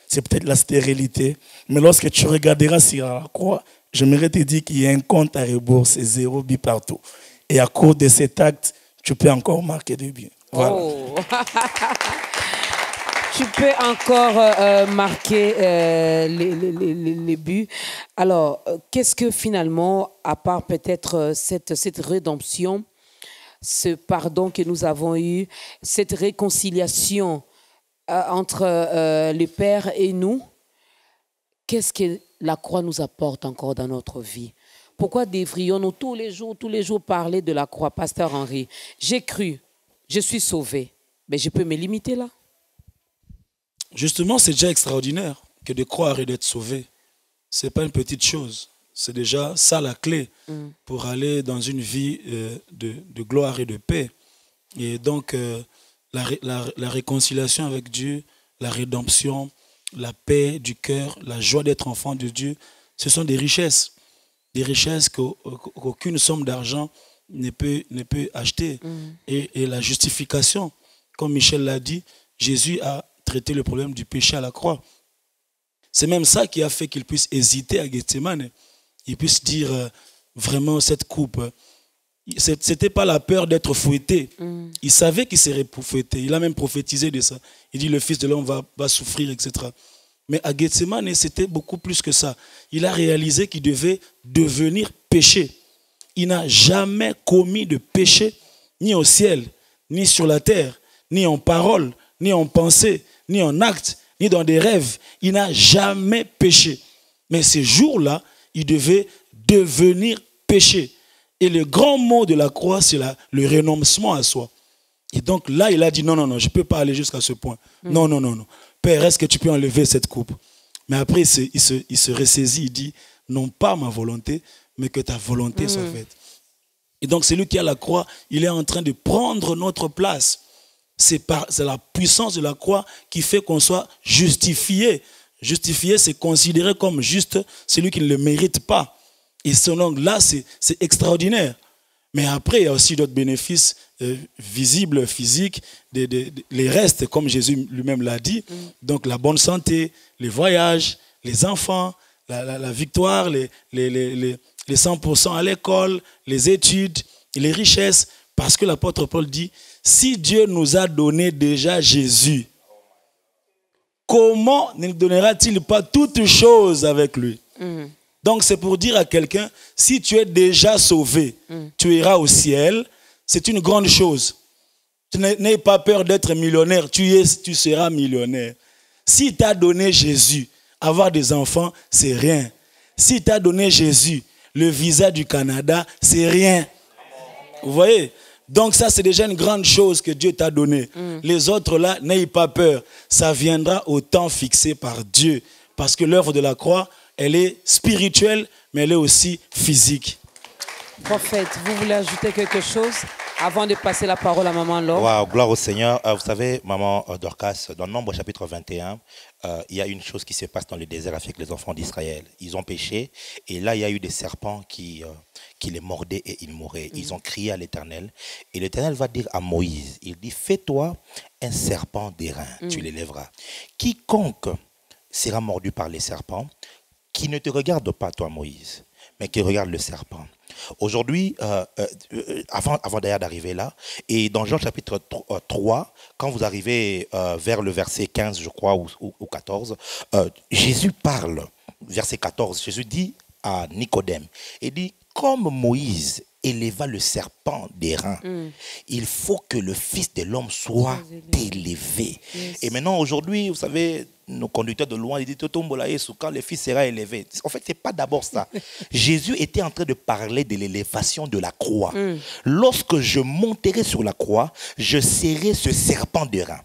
c'est peut-être la stérilité. Mais lorsque tu regarderas sur la croix, j'aimerais te dire qu'il y a un compte à rebours, c'est 0 but partout. Et à cause de cet acte, tu peux encore marquer des buts. Voilà. Oh. Tu peux encore marquer les buts. Alors, qu'est-ce que finalement, à part peut-être cette rédemption, ce pardon que nous avons eu, cette réconciliation entre le Père et nous, qu'est-ce que la croix nous apporte encore dans notre vie? Pourquoi devrions-nous tous les jours parler de la croix, Pasteur Henri? J'ai cru, je suis sauvé, mais je peux me limiter là? Justement, c'est déjà extraordinaire que de croire et d'être sauvé. Ce n'est pas une petite chose. C'est déjà ça la clé pour aller dans une vie de gloire et de paix. Et donc, la réconciliation avec Dieu, la rédemption, la paix du cœur, la joie d'être enfant de Dieu, ce sont des richesses qu'aucune somme d'argent ne peut acheter. Et la justification, comme Michel l'a dit, Jésus a traité le problème du péché à la croix. C'est même ça qui a fait qu'il puisse hésiter à Gethsemane. Il puisse dire vraiment cette coupe. Ce n'était pas la peur d'être fouetté. Il savait qu'il serait fouetté. Il a même prophétisé de ça. Il dit le Fils de l'homme va souffrir, etc. Mais à Gethsemane, c'était beaucoup plus que ça. Il a réalisé qu'il devait devenir péché. Il n'a jamais commis de péché, ni au ciel, ni sur la terre, ni en parole, ni en pensée, ni en acte, ni dans des rêves. Il n'a jamais péché. Mais ces jours-là, il devait devenir péché. Et le grand mot de la croix, c'est le renoncement à soi. Et donc là, il a dit, non, je ne peux pas aller jusqu'à ce point. Non. Père, est-ce que tu peux enlever cette coupe? Mais après, il se ressaisit, il dit, non pas ma volonté, mais que ta volonté soit faite. Et donc, celui qui a la croix, il est en train de prendre notre place. C'est la puissance de la croix qui fait qu'on soit justifié. Justifié, c'est considéré comme juste celui qui ne le mérite pas. Et selon là, c'est extraordinaire. Mais après, il y a aussi d'autres bénéfices visibles, physiques, les restes, comme Jésus lui-même l'a dit. Donc la bonne santé, les voyages, les enfants, la victoire, les 100% à l'école, les études, les richesses. Parce que l'apôtre Paul dit, si Dieu nous a donné déjà Jésus, comment ne donnera-t-il pas toutes choses avec lui? Donc c'est pour dire à quelqu'un, si tu es déjà sauvé, tu iras au ciel, c'est une grande chose. Tu n'aie pas peur d'être millionnaire, tu seras millionnaire. Si tu as donné Jésus, avoir des enfants, c'est rien. Si tu as donné Jésus, le visa du Canada, c'est rien. Vous voyez? Donc ça, c'est déjà une grande chose que Dieu t'a donné. Les autres là, n'ayez pas peur. Ça viendra au temps fixé par Dieu. Parce que l'œuvre de la croix, elle est spirituelle, mais elle est aussi physique. Prophète, vous voulez ajouter quelque chose avant de passer la parole à Maman Laure? Wow, gloire au Seigneur. Vous savez, Maman Dorcas, dans Nombre chapitre 21, il y a une chose qui se passe dans le désert avec les enfants d'Israël. Ils ont péché et là, il y a eu des serpents qui les mordaient et ils mouraient. Ils ont crié à l'Éternel et l'Éternel va dire à Moïse, il dit, fais-toi un serpent d'airain, tu l'élèveras. Quiconque sera mordu par les serpents, qui ne te regarde pas, toi, Moïse, mais qui regarde le serpent. Aujourd'hui, avant d'ailleurs d'arriver là, et dans Jean chapitre 3, quand vous arrivez vers le verset 15, je crois, ou 14, Jésus parle, verset 14, Jésus dit à Nicodème, il dit, comme Moïse éleva le serpent d'airain, il faut que le Fils de l'homme soit élevé. Et maintenant, aujourd'hui, vous savez, nos conducteurs de loin, ils disent quand le Fils sera élevé. En fait, ce n'est pas d'abord ça. Jésus était en train de parler de l'élévation de la croix. Lorsque je monterai sur la croix, je serai ce serpent d'airain.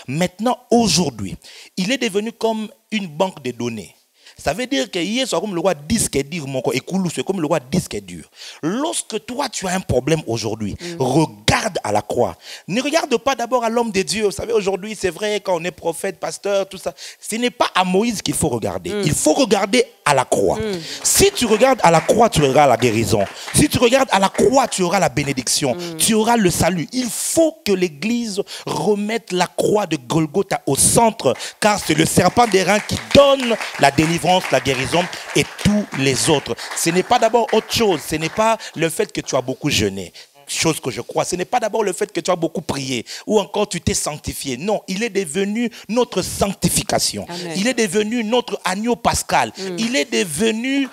Maintenant, aujourd'hui, il est devenu comme une banque de données. Ça veut dire que hier, c'est comme le roi disque dur, mon corps, et Koulou, c'est comme le roi disque dur. Lorsque toi, tu as un problème aujourd'hui, regarde à la croix. Ne regarde pas d'abord à l'homme de Dieu. Vous savez, aujourd'hui, c'est vrai, quand on est prophète, pasteur, tout ça, ce n'est pas à Moïse qu'il faut regarder. Il faut regarder à la croix. Si tu regardes à la croix, tu auras la guérison. Si tu regardes à la croix, tu auras la bénédiction. Tu auras le salut. Il faut que l'Église remette la croix de Golgotha au centre, car c'est le serpent d'airain qui donne la délivrance, la guérison et tous les autres. Ce n'est pas d'abord autre chose. Ce n'est pas le fait que tu as beaucoup jeûné. Chose que je crois, ce n'est pas d'abord le fait que tu as beaucoup prié ou encore tu t'es sanctifié. Non, il est devenu notre sanctification. Amen. Il est devenu notre agneau pascal. Il est devenu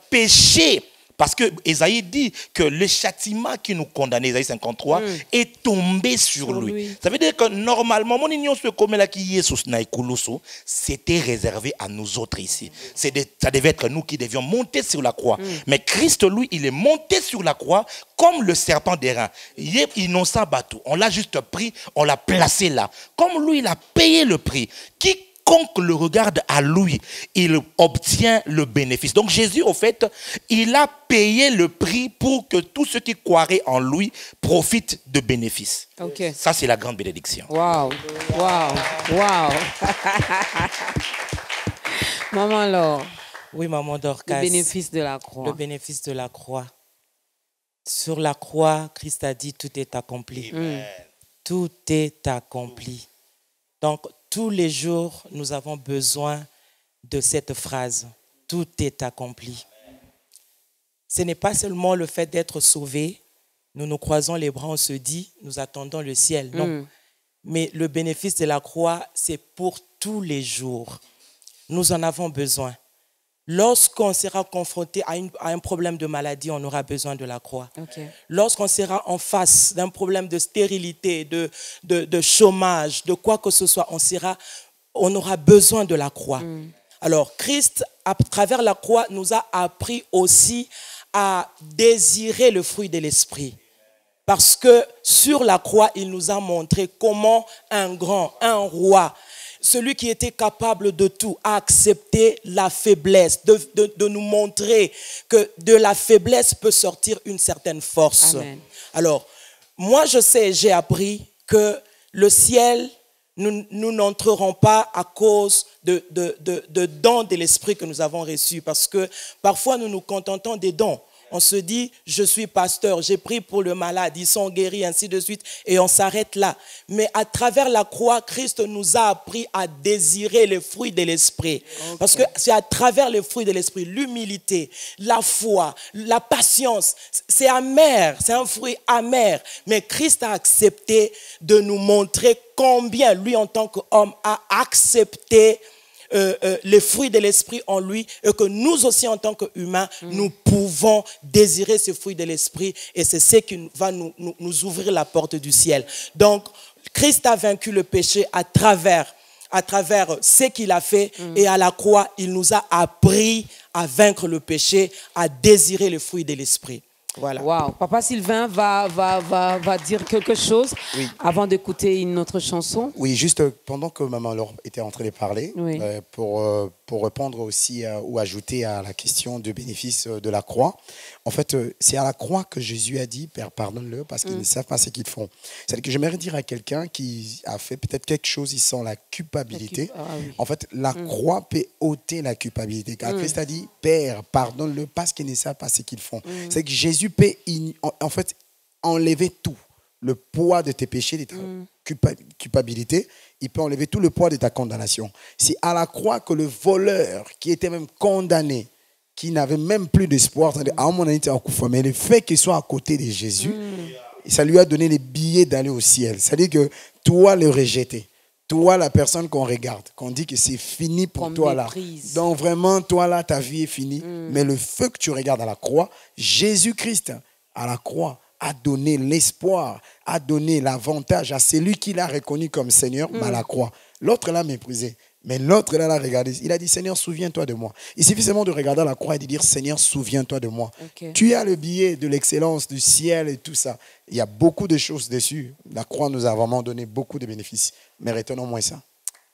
péché. Parce que Ésaïe dit que le châtiment qui nous condamnait, Ésaïe 53, est tombé sur lui. Ça veut dire que normalement, mon union se commet là qui c'était réservé à nous autres ici. Ça devait être nous qui devions monter sur la croix. Mais Christ, lui, il est monté sur la croix comme le serpent d'airain. Il est innocent bateau. On l'a juste pris, on l'a placé là. Comme lui, il a payé le prix. Quiconque le regarde à lui, il obtient le bénéfice. Donc Jésus, au fait, il a payé le prix pour que tous ceux qui croiraient en lui profitent de bénéfices. Okay. Ça, c'est la grande bénédiction. Waouh, waouh, waouh. Maman Laure. Oui, maman Dorcas. Le bénéfice de la croix. Le bénéfice de la croix. Sur la croix, Christ a dit tout est accompli. Tout est accompli. Donc, tous les jours, nous avons besoin de cette phrase. Tout est accompli. Ce n'est pas seulement le fait d'être sauvé. Nous nous croisons les bras, on se dit, nous attendons le ciel. Non. Mais le bénéfice de la croix, c'est pour tous les jours. Nous en avons besoin. Lorsqu'on sera confronté à un problème de maladie, on aura besoin de la croix. Okay. Lorsqu'on sera en face d'un problème de stérilité, de chômage, de quoi que ce soit, on aura besoin de la croix. Alors, Christ, à travers la croix, nous a appris aussi à désirer le fruit de l'esprit. Parce que sur la croix, il nous a montré comment un roi, celui qui était capable de tout, a accepté la faiblesse, de nous montrer que de la faiblesse peut sortir une certaine force. Amen. Alors, moi je sais, j'ai appris que le ciel, nous n'entrerons pas à cause de dons de l'esprit que nous avons reçus, parce que parfois nous nous contentons des dons. On se dit, je suis pasteur, j'ai pris pour le malade, ils sont guéris, ainsi de suite, et on s'arrête là. Mais à travers la croix, Christ nous a appris à désirer les fruits de l'esprit. Okay. Parce que c'est à travers les fruits de l'esprit, l'humilité, la foi, la patience, c'est amer, c'est un fruit amer. Mais Christ a accepté de nous montrer combien lui, en tant qu'homme, a accepté les fruits de l'esprit en lui, et que nous aussi en tant qu'humains, nous pouvons désirer ces fruits de l'esprit, et c'est ce qui va nous ouvrir la porte du ciel. Donc, Christ a vaincu le péché à travers ce qu'il a fait, et à la croix, il nous a appris à vaincre le péché, à désirer les fruits de l'esprit. Voilà. Wow. Papa Sylvain va dire quelque chose avant d'écouter une autre chanson. Oui, juste pendant que Maman Laure était en train de parler, pour répondre aussi ou ajouter à la question du bénéfice de la croix. En fait, c'est à la croix que Jésus a dit, Père, pardonne-le parce qu'ils ne savent pas ce qu'ils font. C'est-à-dire que j'aimerais dire à quelqu'un qui a fait peut-être quelque chose, il sent la culpabilité. En fait, la croix peut ôter la culpabilité. Car Christ a dit, Père, pardonne-le parce qu'ils ne savent pas ce qu'ils font. C'est que Jésus peut en fait enlever tout. Le poids de tes péchés, de ta culpabilité, il peut enlever tout le poids de ta condamnation. C'est à la croix que le voleur qui était même condamné, qui n'avait même plus d'espoir, mais le fait qu'il soit à côté de Jésus, ça lui a donné les billets d'aller au ciel. C'est-à-dire que toi, le rejeté, toi, la personne qu'on regarde, qu'on dit que c'est fini pour toi là. Donc vraiment, toi là, ta vie est finie. Mais le feu que tu regardes à la croix, Jésus-Christ, à la croix, a donné l'espoir, a donné l'avantage à celui qui l'a reconnu comme Seigneur, mais à la croix. L'autre l'a méprisé. Mais l'autre là l'a regardé. Il a dit, Seigneur, souviens-toi de moi. Il suffit seulement de regarder à la croix et de dire, Seigneur, souviens-toi de moi. Tu as le billet de l'excellence, du ciel et tout ça. Il y a beaucoup de choses dessus. La croix nous a vraiment donné beaucoup de bénéfices. Mais retenons moins ça.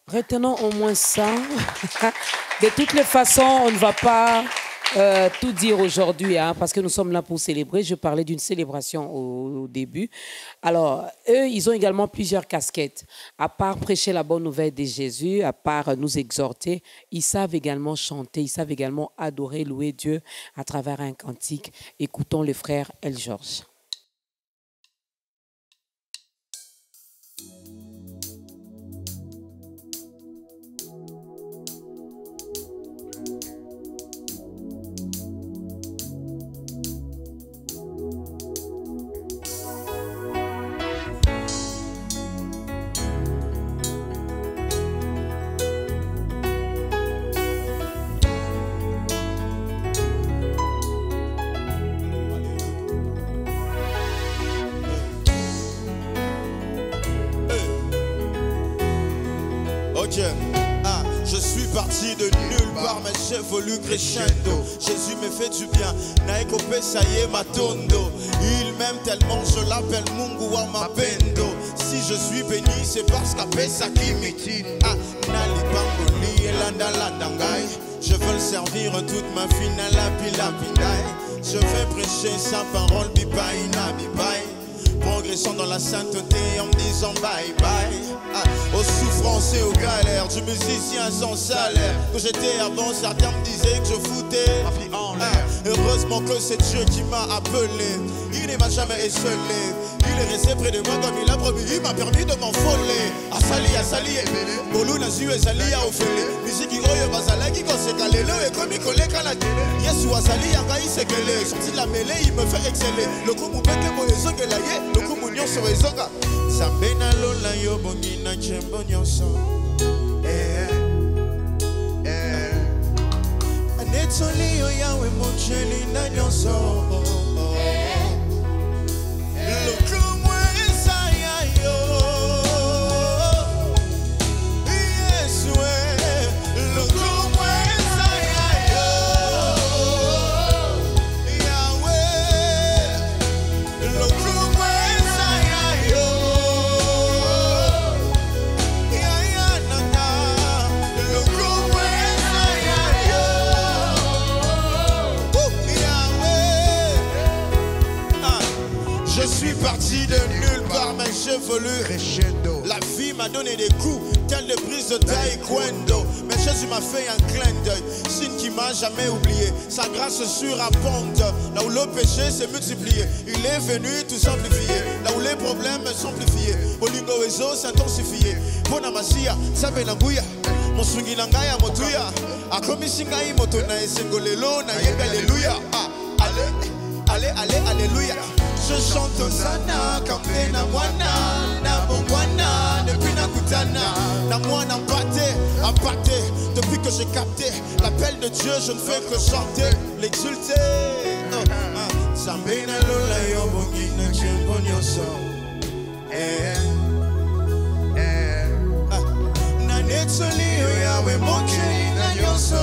Retenons au moins ça. De toutes les façons, on ne va pas tout dire aujourd'hui, hein, parce que nous sommes là pour célébrer. Je parlais d'une célébration au début. Alors, eux, ils ont également plusieurs casquettes. À part prêcher la bonne nouvelle de Jésus, à part nous exhorter, ils savent également chanter, ils savent également adorer, louer Dieu à travers un cantique. Écoutons le frère El Georges. Je suis parti de nulle part, mais j'évolue crescendo. Jésus me fait du bien, naekope ça y est matondo. Il m'aime tellement, je l'appelle Mungu wa mapendo. Si je suis béni, c'est parce qu'après ça qui m'étire. Nali bangoli et landa landangai. Je veux le servir toute ma vie, nala pila pindai. Je vais prêcher sa parole, bibai na bibai. Progressons dans la sainteté en me disant bye bye. Aux souffrances et aux galères du musicien sans salaire que j'étais avant, certains me disaient que je foutais ma vie en l'air. Heureusement que c'est Dieu qui m'a appelé. Il ne m'a jamais esselé. Il est resté près de moi comme il a promis. Il m'a permis de m'envoler. Asali ebele Bolu na ziwe zali ya ofele. Musique oyo bazalaki kosekalelo et comme il collait à la télé. Yesu asali yanga isekele. Sorti de la mêlée, il me fait exceller. Le coup mou peke mo ezongela ye. Le coup mou nyonso ezonga. Sambena lola yo bongi na chembo nyonso. Anetoli yo yawe mocheli na nyonso. Je suis parti de nulle part, mais j'évolue crescendo. La vie m'a donné des coups, tels des prises de taekwondo. Mais Jésus m'a fait un clin d'œil, signe qui m'a jamais oublié. Sa grâce surabonde, là où le péché s'est multiplié. Il est venu tout simplifier, là où les problèmes s'amplifiaient. Bolingo ezo s'intensifier. Bonamasia, sabenanguya. Monsungi nangaya motuya. Akomisi ngai moto na esengolelo na yembe alléluia. Allez, alléluia. Je chante Hosanna, kampe na mwana, na bongwana, depuis na kutana, na mwana impacté, depuis que j'ai capté l'appel de Dieu, je ne fais que chanter, l'exulter. Sambena lola yo bongi na chembo nyonso. Na netsoli yo yawe mocheli na nyonso.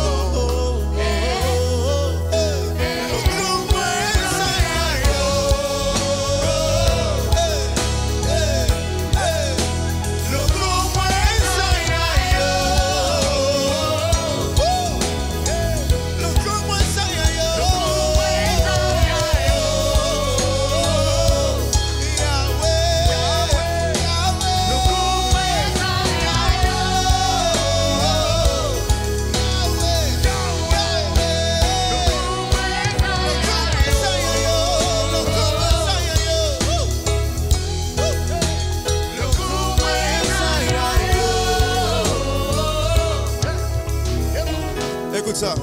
Écoute ça.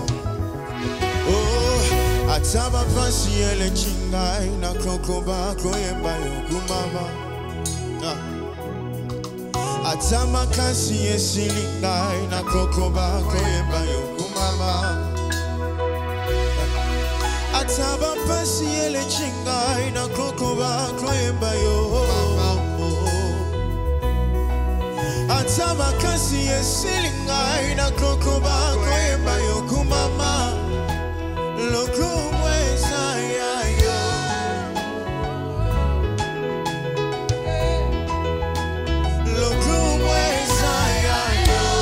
Oh, ataba pasi ele chingai na kokoba koyemba yokumama. Atama kasi esilingai na kokoba koyemba yokumama. Ataba pasi ele chingai na kokoba koyemba yokumama. Atama kasi esilingai na kokoba koyemba yokumama. Lokumweza yayo. Lokumweza yayo.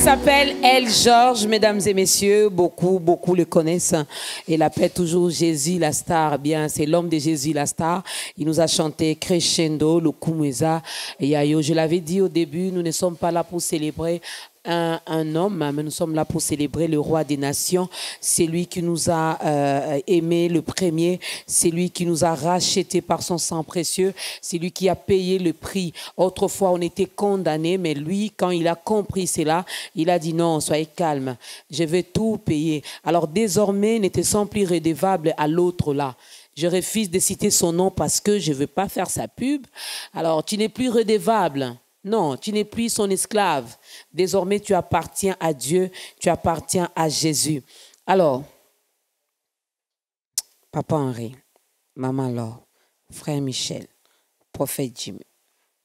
s'appelle El Georges, mesdames et messieurs. Beaucoup le connaissent. Il appelle toujours Jésus la star. Bien, c'est l'homme de Jésus la star. Il nous a chanté Crescendo, le Kumweza et Yayo. Je l'avais dit au début, nous ne sommes pas là pour célébrer un homme, mais nous sommes là pour célébrer le roi des nations. C'est lui qui nous a aimés le premier, c'est lui qui nous a rachetés par son sang précieux, c'est lui qui a payé le prix. Autrefois, on était condamnés, mais lui, quand il a compris cela, il a dit non, soyez calme, je vais tout payer. Alors désormais, ne te sens plus redevable à l'autre là. Je refuse de citer son nom parce que je ne veux pas faire sa pub. Alors, tu n'es plus redevable. Non, tu n'es plus son esclave. Désormais, tu appartiens à Dieu, tu appartiens à Jésus. Alors, Papa Henri, Maman Laure, Frère Michel, Prophète Jimmy,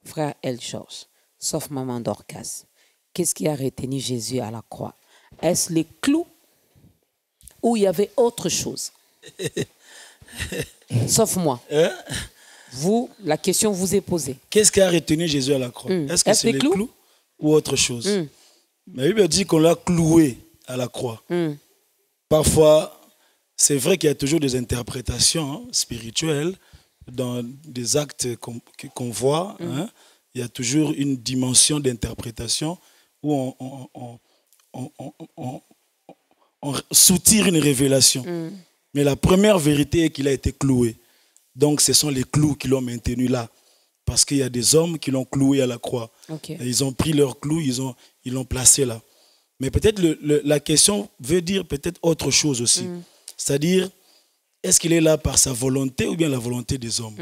Frère El Georges, sauf Maman Dorcas, qu'est-ce qui a retenu Jésus à la croix? Est-ce les clous ou il y avait autre chose? Sauf moi. Vous, la question vous est posée. Qu'est-ce qui a retenu Jésus à la croix? Est-ce que c'est les clous ou autre chose? La Bible dit qu'on l'a cloué à la croix. Parfois, c'est vrai qu'il y a toujours des interprétations spirituelles dans des actes qu'on voit. Il y a toujours une dimension d'interprétation où on soutire une révélation. Mais la première vérité est qu'il a été cloué. Donc, ce sont les clous qui l'ont maintenu là. Parce qu'il y a des hommes qui l'ont cloué à la croix. Okay. Ils ont pris leurs clous, ils l'ont placé là. Mais peut-être la question veut dire peut-être autre chose aussi. C'est-à-dire, est-ce qu'il est là par sa volonté ou bien la volonté des hommes?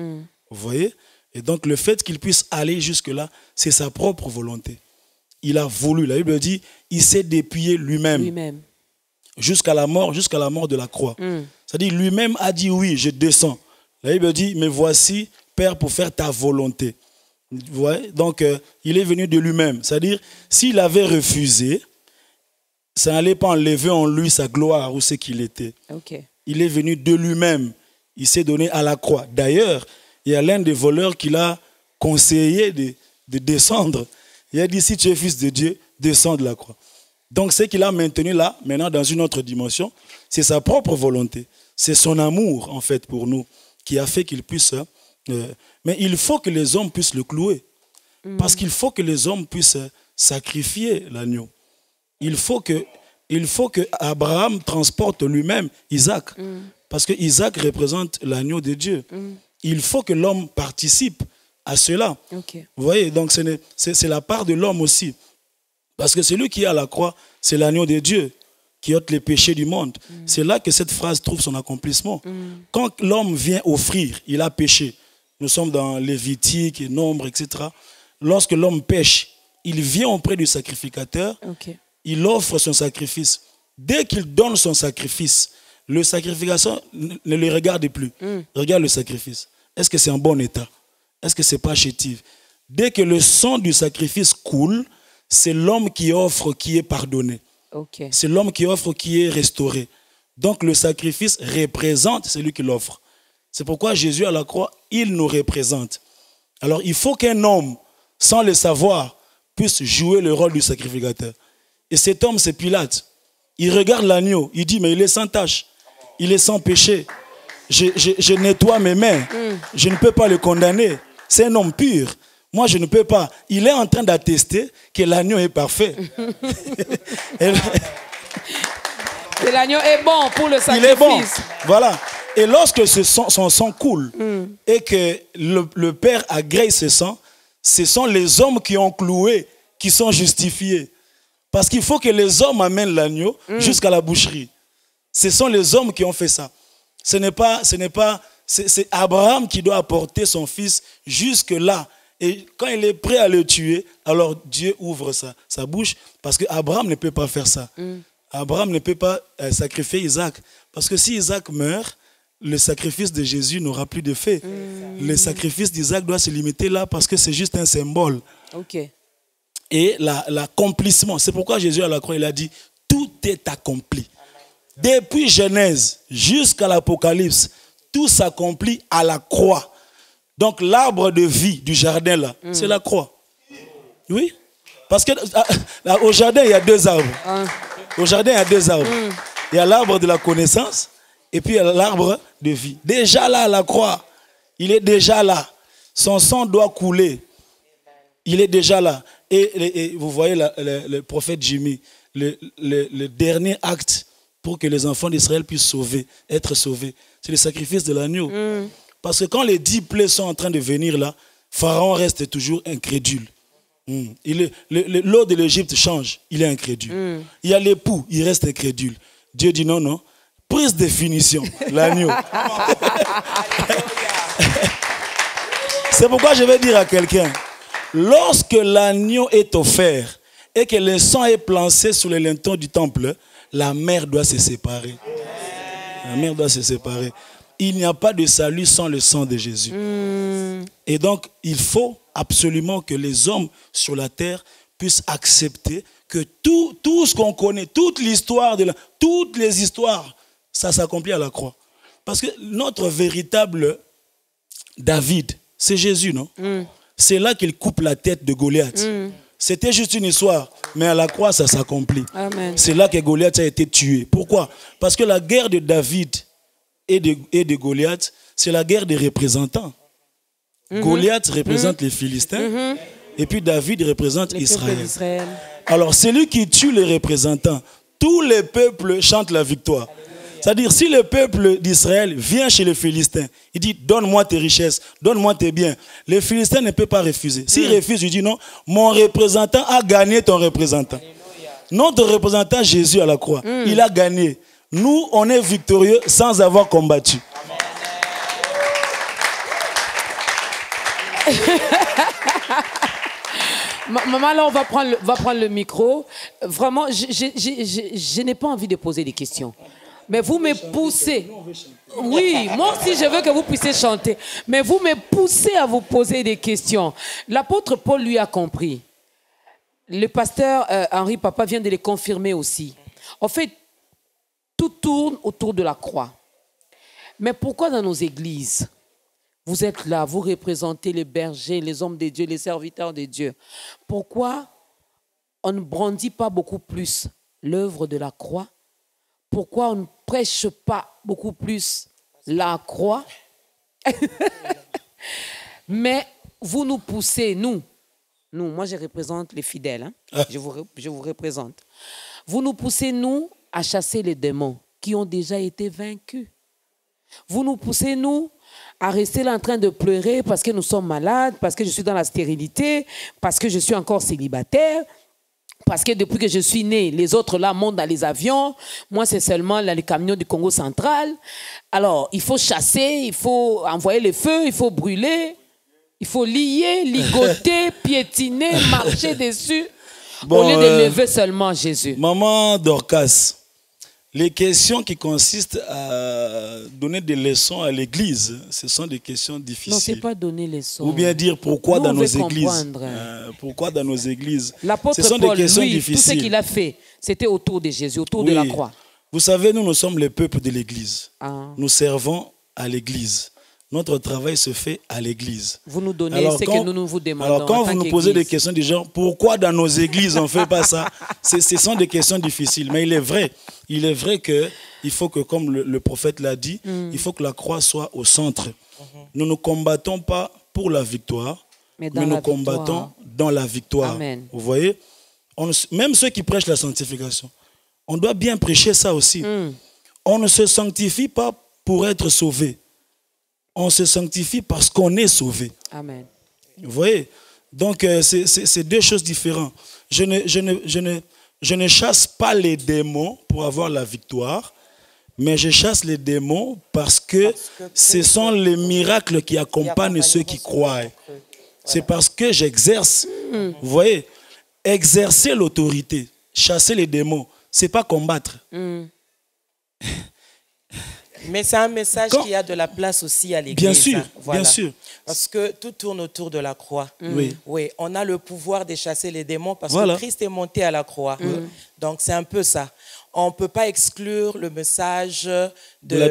Vous voyez? Et donc, le fait qu'il puisse aller jusque-là, c'est sa propre volonté. Il a voulu. La Bible dit, il s'est dépouillé lui-même. Jusqu'à la mort de la croix. C'est-à-dire, lui-même a dit, oui, je descends. La Bible dit, mais voici, Père, pour faire ta volonté. Vous voyez? Donc, il est venu de lui-même. C'est-à-dire, s'il avait refusé, ça n'allait pas enlever en lui sa gloire ou ce qu'il était. Okay. Il est venu de lui-même. Il s'est donné à la croix. D'ailleurs, il y a l'un des voleurs qui l'a conseillé de descendre. Il a dit, si tu es fils de Dieu, descends de la croix. Donc, ce qu'il a maintenu là, maintenant dans une autre dimension, c'est sa propre volonté. C'est son amour, en fait, pour nous, qui a fait qu'il puisse... mais il faut que les hommes puissent le clouer. Parce qu'il faut que les hommes puissent sacrifier l'agneau. Il faut que Abraham transporte lui-même Isaac. Parce que Isaac représente l'agneau de Dieu. Il faut que l'homme participe à cela. Okay. Vous voyez, donc c'est la part de l'homme aussi. Parce que celui qui est à la croix, c'est l'agneau de Dieu qui ôte les péchés du monde. C'est là que cette phrase trouve son accomplissement. Quand l'homme vient offrir, il a péché. Nous sommes dans Lévitique et Nombre, etc. Lorsque l'homme pêche, il vient auprès du sacrificateur, il offre son sacrifice. Dès qu'il donne son sacrifice, le sacrificateur ne le regarde plus. Regarde le sacrifice. Est-ce que c'est en bon état? Est-ce que ce n'est pas chétif? Dès que le sang du sacrifice coule, c'est l'homme qui offre qui est pardonné. Okay. C'est l'homme qui offre qui est restauré. Donc le sacrifice représente celui qui l'offre. C'est pourquoi Jésus à la croix, il nous représente. Alors il faut qu'un homme, sans le savoir, puisse jouer le rôle du sacrificateur. Et cet homme, c'est Pilate. Il regarde l'agneau, il dit, mais il est sans tache, il est sans péché. Je nettoie mes mains, je ne peux pas le condamner. C'est un homme pur. Moi, je ne peux pas. Il est en train d'attester que l'agneau est parfait. Et l'agneau est bon pour le sacrifice. Il est bon. Voilà. Et lorsque son sang coule et que le Père agrée ce sang, ce sont les hommes qui ont cloué qui sont justifiés. Parce qu'il faut que les hommes amènent l'agneau jusqu'à la boucherie. Ce sont les hommes qui ont fait ça. C'est Abraham qui doit apporter son fils jusque là. Et quand il est prêt à le tuer, alors Dieu ouvre sa bouche parce qu'Abraham ne peut pas faire ça. Abraham ne peut pas sacrifier Isaac. Parce que si Isaac meurt, le sacrifice de Jésus n'aura plus d'effet. Le sacrifice d'Isaac doit se limiter là parce que c'est juste un symbole. Okay. Et l'accomplissement, c'est pourquoi Jésus à la croix, il a dit, tout est accompli. Depuis Genèse jusqu'à l'Apocalypse, tout s'accomplit à la croix. Donc l'arbre de vie du jardin là, c'est la croix. Oui. Parce que au jardin, il y a 2 arbres. Au jardin, il y a 2 arbres. Il y a l'arbre de la connaissance et puis il y a l'arbre de vie. Déjà là, à la croix, il est déjà là. Son sang doit couler. Il est déjà là. Et vous voyez le prophète Jimmy, le dernier acte pour que les enfants d'Israël puissent être sauvés, c'est le sacrifice de l'agneau. Parce que quand les 10 plaies sont en train de venir là, Pharaon reste toujours incrédule. L'eau de l'Égypte change, il est incrédule. Il y a l'époux, il reste incrédule. Dieu dit non, non. Prise de finition, l'agneau. C'est pourquoi je vais dire à quelqu'un, lorsque l'agneau est offert et que le sang est placé sur le linteau du temple, la mer doit se séparer. La mer doit se séparer. Il n'y a pas de salut sans le sang de Jésus. Et donc, il faut absolument que les hommes sur la terre puissent accepter que tout ce qu'on connaît, toute l'histoire, toutes les histoires, ça s'accomplit à la croix. Parce que notre véritable David, c'est Jésus, non? C'est là qu'il coupe la tête de Goliath. C'était juste une histoire, mais à la croix, ça s'accomplit. C'est là que Goliath a été tué. Pourquoi? Parce que la guerre de David et de Goliath, c'est la guerre des représentants. Goliath représente les Philistins, et puis David représente Israël. Alors, celui qui tue les représentants, tous les peuples chantent la victoire. C'est-à-dire, si le peuple d'Israël vient chez les Philistins, il dit, donne-moi tes richesses, donne-moi tes biens. Les Philistins ne peuvent pas refuser. S'il refuse, il dit, non, mon représentant a gagné ton représentant. Notre représentant, Jésus à la croix, il a gagné. Nous, on est victorieux sans avoir combattu. Maman, là, on va prendre le micro. Vraiment, je n'ai pas envie de poser des questions. Mais vous me poussez. Oui, moi aussi, je veux que vous puissiez chanter. Mais vous me poussez à vous poser des questions. L'apôtre Paul, lui, a compris. Le pasteur Henri Papa vient de le confirmer aussi. En fait, tout tourne autour de la croix. Mais pourquoi dans nos églises, vous êtes là, vous représentez les bergers, les hommes de Dieu, les serviteurs de Dieu. Pourquoi on ne brandit pas beaucoup plus l'œuvre de la croix? Pourquoi on ne prêche pas beaucoup plus la croix? Mais vous nous poussez, nous, moi je représente les fidèles, hein? Je vous représente. Vous nous poussez, nous, à chasser les démons qui ont déjà été vaincus. Vous nous poussez, nous, à rester là en train de pleurer parce que nous sommes malades, parce que je suis dans la stérilité, parce que je suis encore célibataire, parce que depuis que je suis né, les autres là montent dans les avions. Moi, c'est seulement là, les camions du Congo central. Alors, il faut chasser, il faut envoyer les feux, il faut brûler, il faut lier, ligoter, piétiner, marcher dessus, au lieu de lever seulement Jésus. Maman Dorcas, les questions qui consistent à donner des leçons à l'église, ce sont des questions difficiles. Non, ce n'est pas donner les leçons. Ou bien dire pourquoi dans nos églises. Pourquoi dans nos églises. L'apôtre Paul, lui, tout ce qu'il a fait, c'était autour de Jésus, autour de la croix. Vous savez, nous sommes le peuple de l'église. Nous servons à l'église. Notre travail se fait à l'église. Vous nous donnez ce que nous vous demandons. Alors quand vous nous posez des questions du genre, pourquoi dans nos églises on ne fait pas ça? Ce sont des questions difficiles. Mais il est vrai qu'il faut que, comme le prophète l'a dit, il faut que la croix soit au centre. Nous ne combattons pas pour la victoire, mais nous combattons dans la victoire. Amen. Vous voyez? Même ceux qui prêchent la sanctification, on doit bien prêcher ça aussi. On ne se sanctifie pas pour être sauvé. On se sanctifie parce qu'on est sauvé. Amen. Vous voyez? Donc, c'est deux choses différentes. Je ne chasse pas les démons pour avoir la victoire, mais je chasse les démons parce que ce sont les miracles qui accompagnent ceux qui croient. C'est parce que j'exerce. Vous voyez? Exercer l'autorité, chasser les démons, ce n'est pas combattre. Mais c'est un message qui a de la place aussi à l'église. Bien sûr, voilà. bien sûr. Parce que tout tourne autour de la croix. Oui, on a le pouvoir de chasser les démons parce Voilà. que Christ est monté à la croix. Donc c'est un peu ça. On ne peut pas exclure le message de la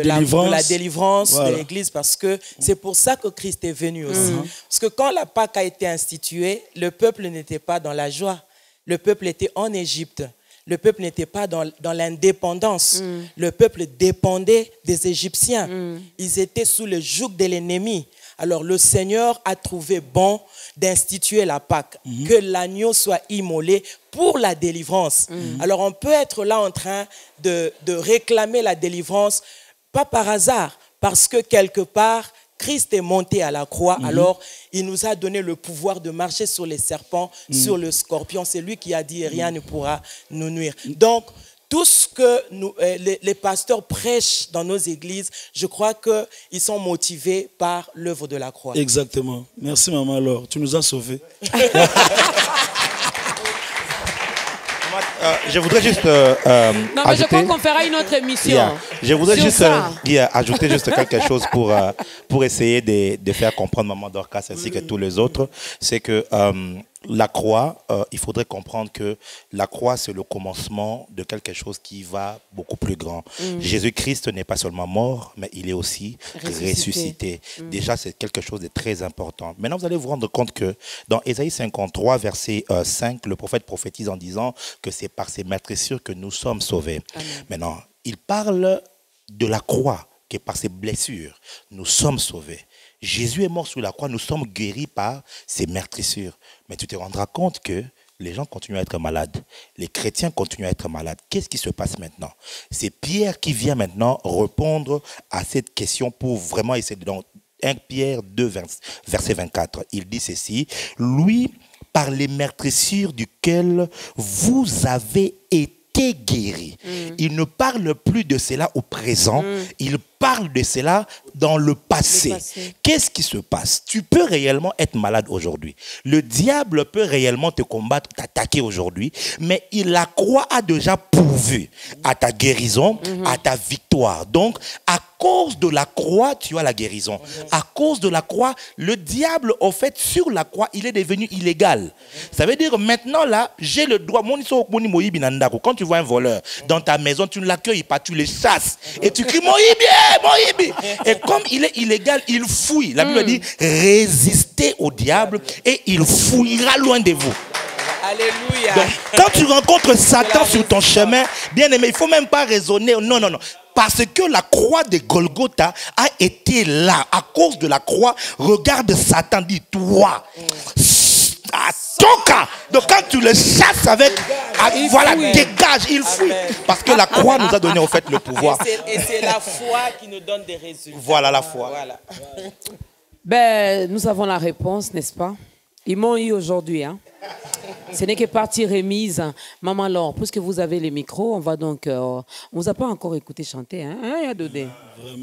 délivrance Voilà. de l'église parce que c'est pour ça que Christ est venu aussi. Parce que quand la Pâque a été instituée, le peuple n'était pas dans la joie. le peuple était en Égypte. Le peuple n'était pas dans l'indépendance. Le peuple dépendait des Égyptiens. Ils étaient sous le joug de l'ennemi. Alors le Seigneur a trouvé bon d'instituer la Pâque, que l'agneau soit immolé pour la délivrance. Alors on peut être là en train de réclamer la délivrance, pas par hasard, parce que quelque part, Christ est monté à la croix, alors il nous a donné le pouvoir de marcher sur les serpents, sur le scorpion. C'est lui qui a dit rien ne pourra nous nuire. Donc, tout ce que les pasteurs prêchent dans nos églises, je crois qu'ils sont motivés par l'œuvre de la croix. Exactement. Merci maman Laure, tu nous as sauvés. Je voudrais juste non, mais je crois qu'on fera une autre émission. Je voudrais juste ajouter juste quelque chose pour essayer de faire comprendre Maman Dorcas ainsi que tous les autres. C'est que la croix, il faudrait comprendre que la croix, c'est le commencement de quelque chose qui va beaucoup plus grand. Jésus-Christ n'est pas seulement mort, mais il est aussi ressuscité. Déjà, c'est quelque chose de très important. Maintenant, vous allez vous rendre compte que dans Ésaïe 53, verset 5, le prophète prophétise en disant que c'est par ses meurtrissures que nous sommes sauvés. Amen. Maintenant, il parle de la croix, que par ses blessures, nous sommes sauvés. Jésus est mort sur la croix, nous sommes guéris par ses meurtrissures. Mais tu te rendras compte que les gens continuent à être malades. Les chrétiens continuent à être malades. Qu'est-ce qui se passe maintenant? C'est Pierre qui vient maintenant répondre à cette question pour vraiment essayer de... Dans 1 Pierre 2, verset 24, il dit ceci: lui, par les meurtrissures duquel vous avez été guéris. Il ne parle plus de cela au présent, il parle de cela dans le passé. Qu'est-ce qui se passe? Tu peux réellement être malade aujourd'hui. Le diable peut réellement te combattre, t'attaquer aujourd'hui, mais la croix a déjà pourvu à ta guérison, à ta victoire. Donc, à cause de la croix, tu as la guérison. À cause de la croix, le diable, au fait, sur la croix, il est devenu illégal. Ça veut dire, maintenant, là, j'ai le droit. Quand tu vois un voleur dans ta maison, tu ne l'accueilles pas, tu le chasses. Et tu cries, Moïbi. Et comme il est illégal, il fouille. La Bible dit, résistez au diable et il fouillera loin de vous. Alléluia. Donc, quand tu rencontres Satan sur ton chemin, bien aimé, il ne faut même pas raisonner. Non. Parce que la croix de Golgotha a été là. À cause de la croix, regarde Satan, dit, toi, à ton cas. Donc quand tu le chasses avec, dégage, il fouille. Parce que la croix nous a donné en fait le pouvoir. Et c'est la foi qui nous donne des résultats. Voilà la foi. Voilà. Ben, nous avons la réponse, n'est-ce pas? Ils m'ont eu aujourd'hui. Hein? Ce n'est que partie remise. Maman Laure, puisque vous avez les micros, on va donc... on ne vous a pas encore écouté chanter. Hein, Yadodé?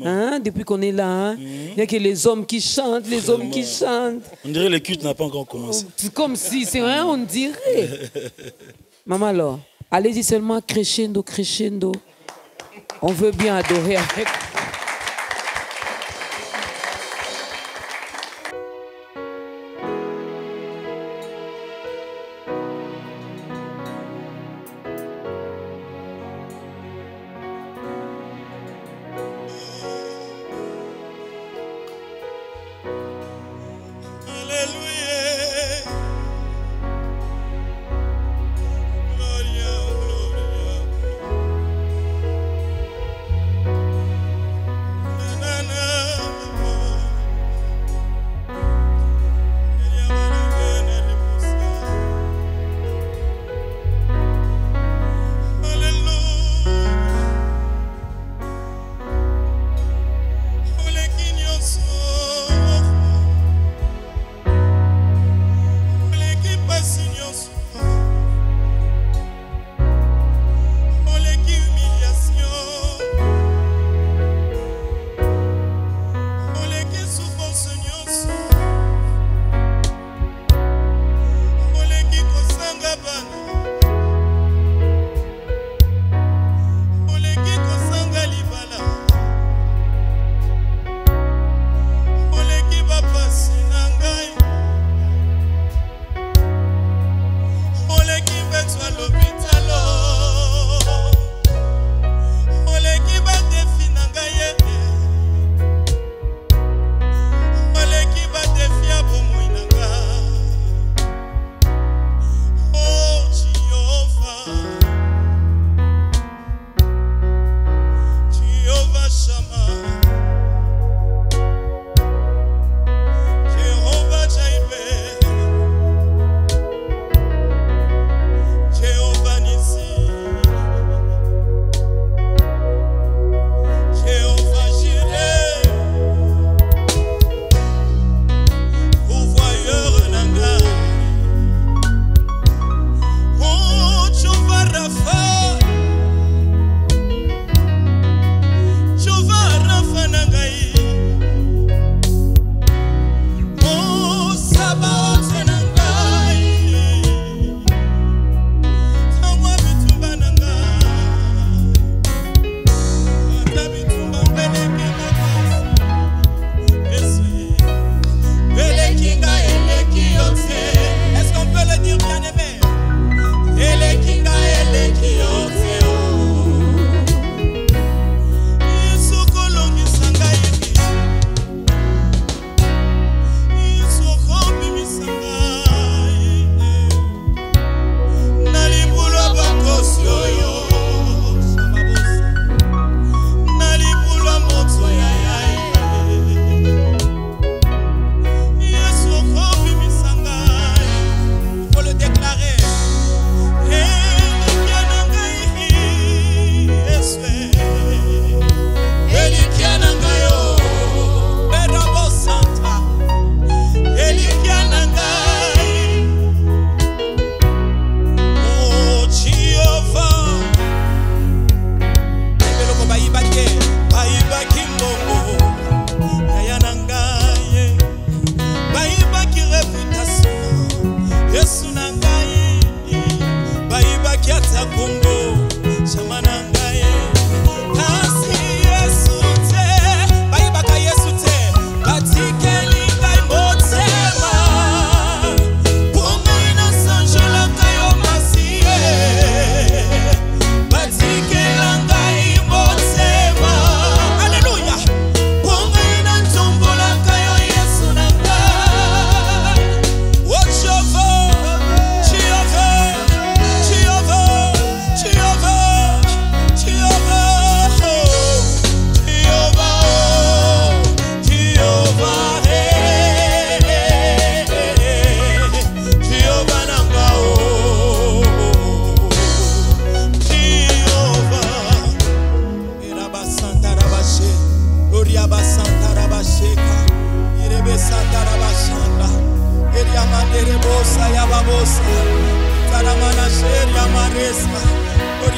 Hein? Depuis qu'on est là, hein? Il n'y a que les hommes qui chantent, les hommes qui chantent. On dirait que le culte n'a pas encore commencé. C'est comme si, c'est vrai, on dirait. Maman Laure, allez-y seulement crescendo, crescendo. On veut bien adorer avec...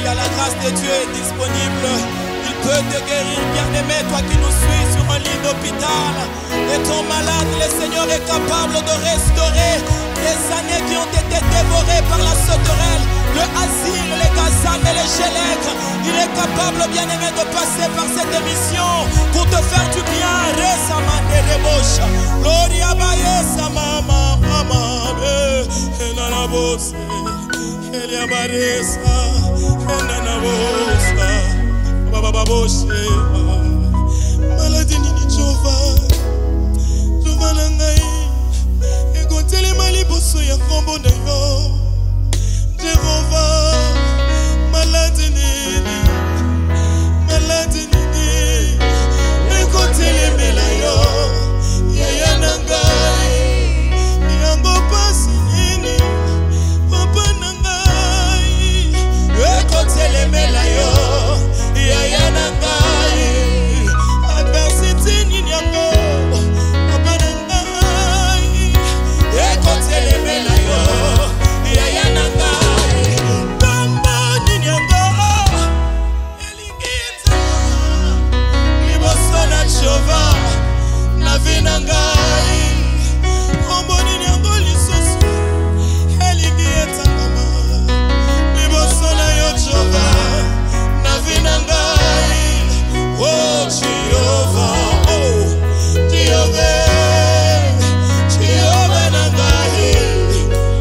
La grâce de Dieu est disponible. Il peut te guérir, bien-aimé, toi qui nous suis sur un lit d'hôpital. Et ton malade, le Seigneur est capable de restaurer les années qui ont été dévorées par la sauterelle, le asile, les gazam et les gélèques. Il est capable, bien-aimé, de passer par cette émission pour te faire du bien. Gloria Baïsa, mama, mama, et la bosse. Elia Baresa, Enana Bosa, Baba Boshe, Maladie Nini Jova, Jova Nangai, Egotele Maliboso ya Kombo na yo, Jehova, Maladie Nini, Egotele Mela yo, Yaya Nangai, Yango Pasi Nini, Papa Nangai. Ekotelemela yo yaya na ngai adversité nini yango papa na ngai ekotelemela yo yaya na ngai tombo nini yango elingi enzala liboso na Jehova na vi na ngai kombo nini yango lisusu elingi enzala Jehovah, Navinangai, oh Jehovah, oh Jehovah, Jehovah Nangai,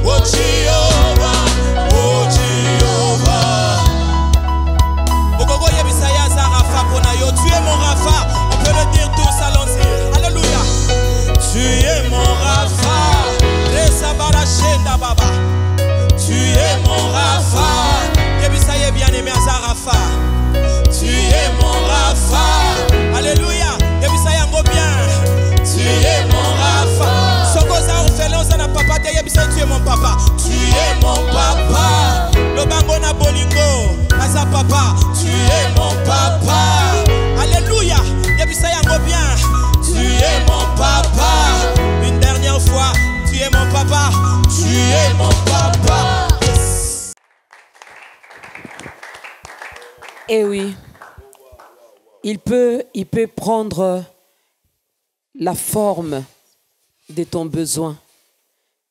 oh Jehovah, oh Jehovah. Ogogo yebisaya za Rafa pona yo, tu es mon Rafa, on peut le dire tous, allons-y, alléluia. Tu es mon Rafa, Resabara Shenda Baba, tu es mon Rafa. Ça y est, bien-aimé Rafa. Tu es mon Rafa. Alléluia. Et puis ça y est, bien. Tu es mon Rafa. Sokoza orphelin, ça n'a papa. Tu es mon papa. Tu es mon papa. Le bango na bolingo. Asa papa. Tu es mon papa. Alléluia. Et puis ça y est, bien. Tu es mon papa. Une dernière fois. Tu es mon papa. Tu es mon papa. Eh oui, il peut prendre la forme de ton besoin.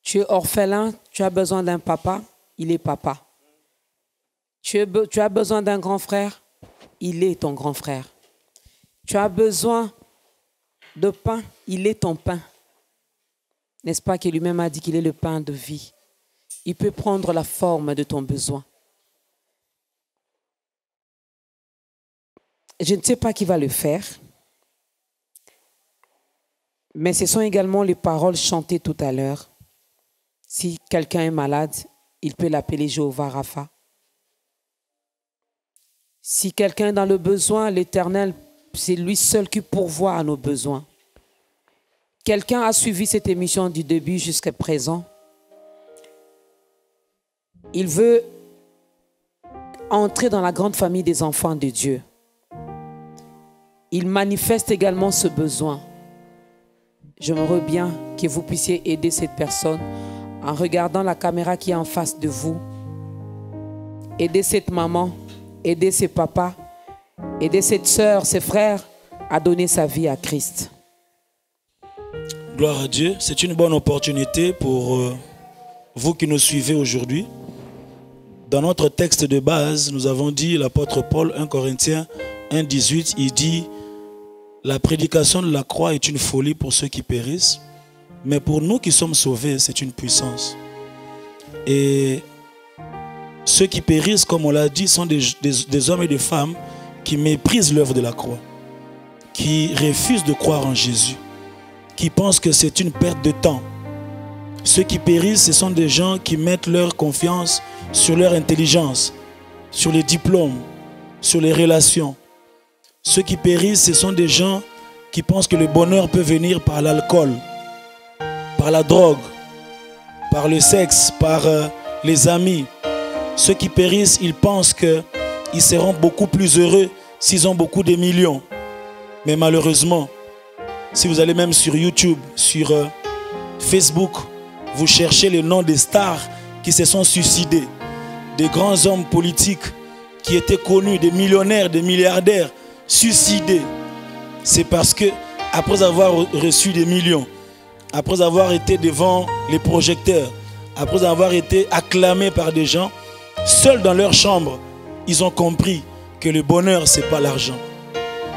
Tu es orphelin, tu as besoin d'un papa, il est papa. Tu as besoin d'un grand frère, il est ton grand frère. Tu as besoin de pain, il est ton pain. N'est-ce pas qu'il lui-même a dit qu'il est le pain de vie? Il peut prendre la forme de ton besoin. Je ne sais pas qui va le faire, mais ce sont également les paroles chantées tout à l'heure. Si quelqu'un est malade, il peut l'appeler Jéhovah Rapha. Si quelqu'un est dans le besoin, l'Éternel, c'est lui seul qui pourvoit à nos besoins. Quelqu'un a suivi cette émission du début jusqu'à présent. Il veut entrer dans la grande famille des enfants de Dieu. Il manifeste également ce besoin. J'aimerais bien que vous puissiez aider cette personne en regardant la caméra qui est en face de vous. Aider cette maman, aider ses papas, aider cette sœur, ses frères à donner sa vie à Christ. Gloire à Dieu. C'est une bonne opportunité pour vous qui nous suivez aujourd'hui. Dans notre texte de base, nous avons dit, l'apôtre Paul, 1 Corinthiens 1,18, il dit: la prédication de la croix est une folie pour ceux qui périssent, mais pour nous qui sommes sauvés, c'est une puissance. Et ceux qui périssent, comme on l'a dit, sont des hommes et des femmes qui méprisent l'œuvre de la croix, qui refusent de croire en Jésus, qui pensent que c'est une perte de temps. Ceux qui périssent, ce sont des gens qui mettent leur confiance sur leur intelligence, sur les diplômes, sur les relations. Ceux qui périssent, ce sont des gens qui pensent que le bonheur peut venir par l'alcool, par la drogue, par le sexe, par les amis. Ceux qui périssent, ils pensent qu'ils seront beaucoup plus heureux s'ils ont beaucoup de millions. Mais malheureusement, si vous allez même sur YouTube, sur Facebook, vous cherchez le nom des stars qui se sont suicidés, des grands hommes politiques qui étaient connus, des millionnaires, des milliardaires suicidés. C'est parce que après avoir reçu des millions, après avoir été devant les projecteurs, après avoir été acclamés par des gens, seuls dans leur chambre, ils ont compris que le bonheur, ce n'est pas l'argent.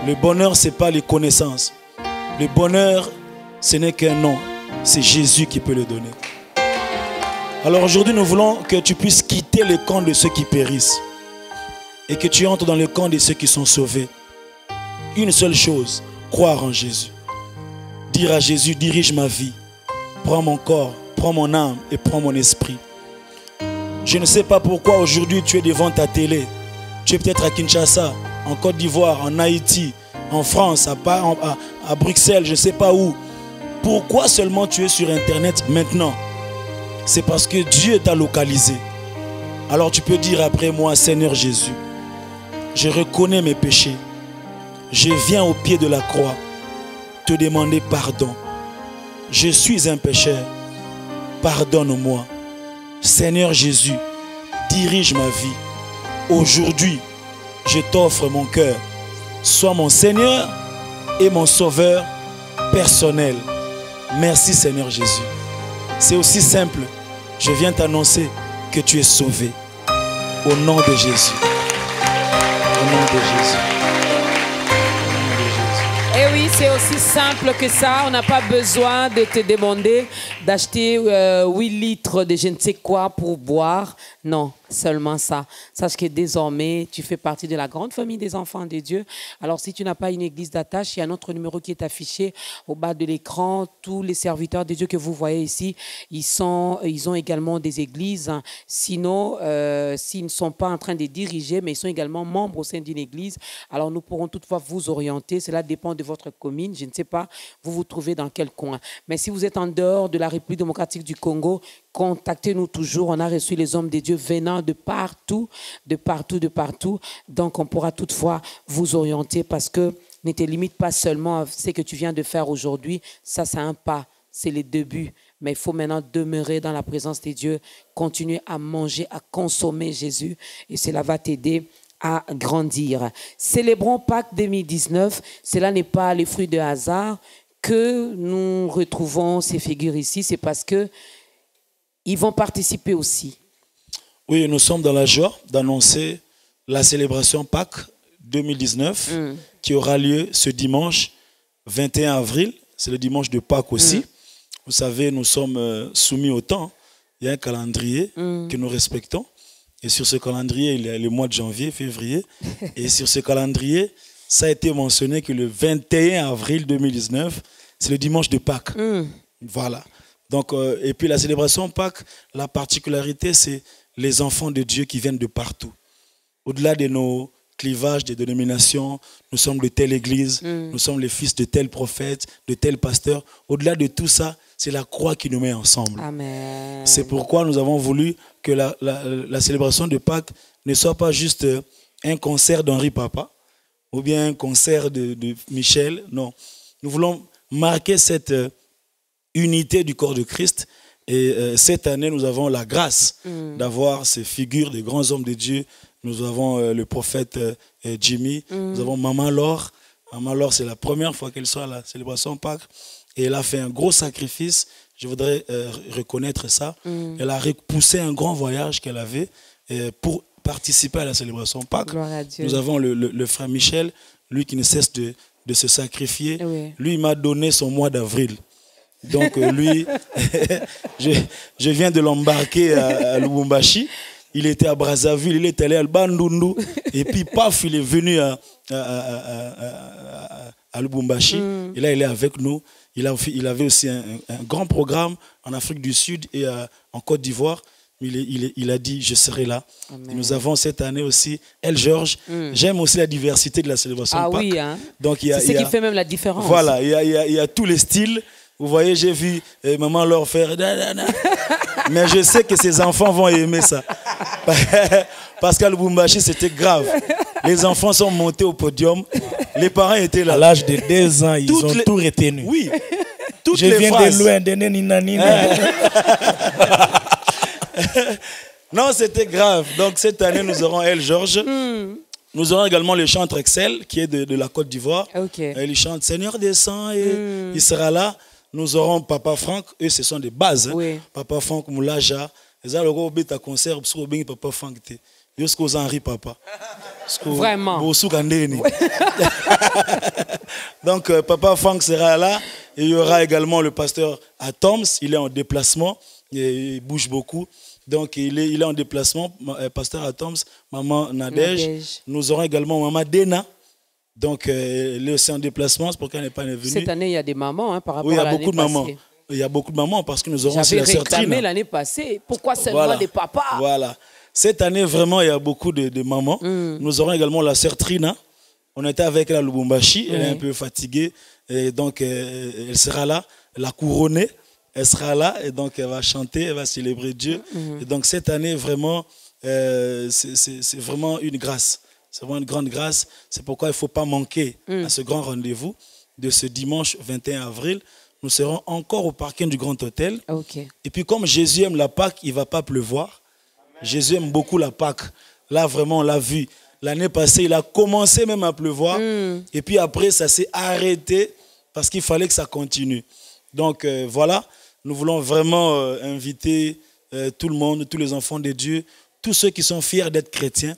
Le bonheur, ce n'est pas les connaissances. Le bonheur, ce n'est qu'un nom. C'est Jésus qui peut le donner. Alors aujourd'hui, nous voulons que tu puisses quitter le camp de ceux qui périssent et que tu entres dans le camp de ceux qui sont sauvés. Une seule chose, croire en Jésus. Dire à Jésus, dirige ma vie. Prends mon corps, prends mon âme et prends mon esprit. Je ne sais pas pourquoi aujourd'hui tu es devant ta télé. Tu es peut-être à Kinshasa, en Côte d'Ivoire, en Haïti, en France, à Bruxelles, je ne sais pas où. Pourquoi seulement tu es sur Internet maintenant? C'est parce que Dieu t'a localisé. Alors tu peux dire après moi, Seigneur Jésus, je reconnais mes péchés. Je viens au pied de la croix te demander pardon. Je suis un pécheur. Pardonne-moi. Seigneur Jésus, dirige ma vie. Aujourd'hui, je t'offre mon cœur. Sois mon Seigneur et mon Sauveur personnel. Merci Seigneur Jésus. C'est aussi simple. Je viens t'annoncer que tu es sauvé. Au nom de Jésus. Au nom de Jésus. Et oui, c'est aussi simple que ça. On n'a pas besoin de te demander d'acheter 8 litres de je ne sais quoi pour boire. Non, seulement ça. Sache que désormais, tu fais partie de la grande famille des enfants de Dieu. Alors, si tu n'as pas une église d'attache, il y a un autre numéro qui est affiché au bas de l'écran. Tous les serviteurs de Dieu que vous voyez ici, ils ont également des églises. Sinon, s'ils ne sont pas en train de diriger, mais ils sont également membres au sein d'une église, alors nous pourrons toutefois vous orienter. Cela dépend de votre commune. Je ne sais pas, vous vous trouvez dans quel coin. Mais si vous êtes en dehors de la République démocratique du Congo, contactez-nous toujours. On a reçu les hommes de Dieu venant de partout, de partout, de partout. Donc, on pourra toutefois vous orienter parce que ne te limite pas seulement à ce que tu viens de faire aujourd'hui. Ça, c'est un pas. C'est le début. Mais il faut maintenant demeurer dans la présence de Dieu, continuer à manger, à consommer Jésus. Et cela va t'aider à grandir. Célébrons Pâques 2019. Cela n'est pas les fruits de hasard que nous retrouvons ces figures ici. C'est parce que ils vont participer aussi. Oui, nous sommes dans la joie d'annoncer la célébration Pâques 2019 qui aura lieu ce dimanche 21 avril. C'est le dimanche de Pâques aussi. Vous savez, nous sommes soumis au temps. Il y a un calendrier que nous respectons. Et sur ce calendrier, il y a le mois de janvier, février. Et sur ce calendrier, ça a été mentionné que le 21 avril 2019, c'est le dimanche de Pâques. Voilà. Donc, et puis la célébration Pâques, la particularité, c'est les enfants de Dieu qui viennent de partout. Au-delà de nos clivages, des dénominations, nous sommes de telle église, nous sommes les fils de tel prophète, de tel pasteur. Au-delà de tout ça, c'est la croix qui nous met ensemble. Amen. C'est pourquoi nous avons voulu que la célébration de Pâques ne soit pas juste un concert d'Henri Papa ou bien un concert de Michel. Non, nous voulons marquer cette unité du corps de Christ. Et cette année, nous avons la grâce d'avoir ces figures de grands hommes de Dieu. Nous avons le prophète Jimmy, nous avons Maman Laure. Maman Laure, c'est la première fois qu'elle soit à la célébration Pâques. Et elle a fait un gros sacrifice, je voudrais reconnaître ça. Elle a repoussé un grand voyage qu'elle avait pour participer à la célébration Pâques. Nous avons le frère Michel, lui qui ne cesse de se sacrifier. Oui. Lui, il m'a donné son mois d'avril. Donc lui, je viens de l'embarquer à Lubumbashi. Il était à Brazzaville, il est allé à Bandundu. Et puis, paf, il est venu à Lubumbashi. Et là, il est avec nous. Il avait aussi un grand programme en Afrique du Sud et en Côte d'Ivoire. Il a dit, je serai là. Et nous avons cette année aussi, El Georges. J'aime aussi la diversité de la célébration Pâques. Oui, hein? C'est ce qui fait même la différence. Voilà, il y a tous les styles. Vous voyez, j'ai vu maman leur faire... Mais je sais que ses enfants vont aimer ça. Parce qu'à Lubumbashi, c'était grave. Les enfants sont montés au podium. Les parents étaient là. À l'âge de 2 ans, ils ont tout retenu. Oui. toutes je les viens phrases. de loin, de Nina. Non, c'était grave. Donc cette année, nous aurons El Georges. Nous aurons également le chanteur Excel, qui est de la Côte d'Ivoire. Il chante Seigneur descend et il sera là. Nous aurons Papa Franck, eux ce sont des bases. Hein. Papa Franck Moulaja. Ils ont le bêta concert pour Papa Franck. Jusqu'aux Henri Papa. Vraiment. Donc Papa Franck sera là. Et il y aura également le pasteur Atoms. Il est en déplacement. Il bouge beaucoup. Donc il est en déplacement. Pasteur Atoms, maman Nadège. Nous aurons également maman Dena. Donc elle est aussi en déplacement. C'est pourquoi elle n'est pas venue. Cette année, il y a des mamans hein, par rapport oui, il y à a l'année beaucoup de mamans. passée. Il y a beaucoup de mamans parce que nous aurons aussi J'avais la sœur Trina. réclamé l'année passée. Pourquoi seulement des papas? Voilà. Cette année, vraiment, il y a beaucoup de mamans. Nous aurons également la sœur Trina. On était avec elle à Lubumbashi. Elle est un peu fatiguée. Et donc, elle sera là. La couronnée, elle sera là. Et donc, elle va chanter, elle va célébrer Dieu. Et donc, cette année, vraiment, c'est vraiment une grâce. C'est vraiment une grande grâce. C'est pourquoi il ne faut pas manquer à ce grand rendez-vous de ce dimanche 21 avril. Nous serons encore au parking du Grand Hôtel. Et puis, comme Jésus aime la Pâque, il ne va pas pleuvoir. Jésus aime beaucoup la Pâque. Là, vraiment, on l'a vu. L'année passée, il a commencé même à pleuvoir. Et puis après, ça s'est arrêté parce qu'il fallait que ça continue. Donc, voilà. Nous voulons vraiment inviter tout le monde, tous les enfants de Dieu, tous ceux qui sont fiers d'être chrétiens.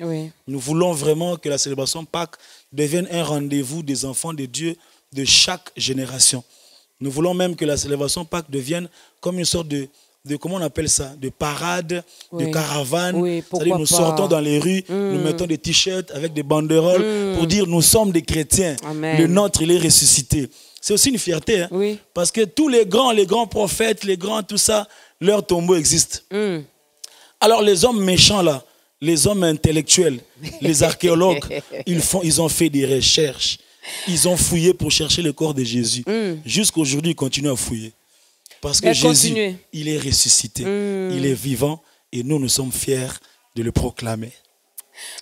Nous voulons vraiment que la célébration Pâques devienne un rendez-vous des enfants de Dieu de chaque génération. Nous voulons même que la célébration Pâques devienne comme une sorte de comment on appelle ça, de parade, de caravane. C'est-à-dire nous sortons dans les rues, nous mettons des t-shirts avec des banderoles pour dire nous sommes des chrétiens. Amen. Le nôtre, il est ressuscité. C'est aussi une fierté. Hein, parce que tous les grands prophètes, les grands, tout ça, leur tombeau existe. Alors les hommes méchants là, les hommes intellectuels, les archéologues, ils ont fait des recherches. Ils ont fouillé pour chercher le corps de Jésus. Jusqu'à aujourd'hui, ils continuent à fouiller. Parce que Jésus, il est ressuscité. Il est vivant et nous sommes fiers de le proclamer.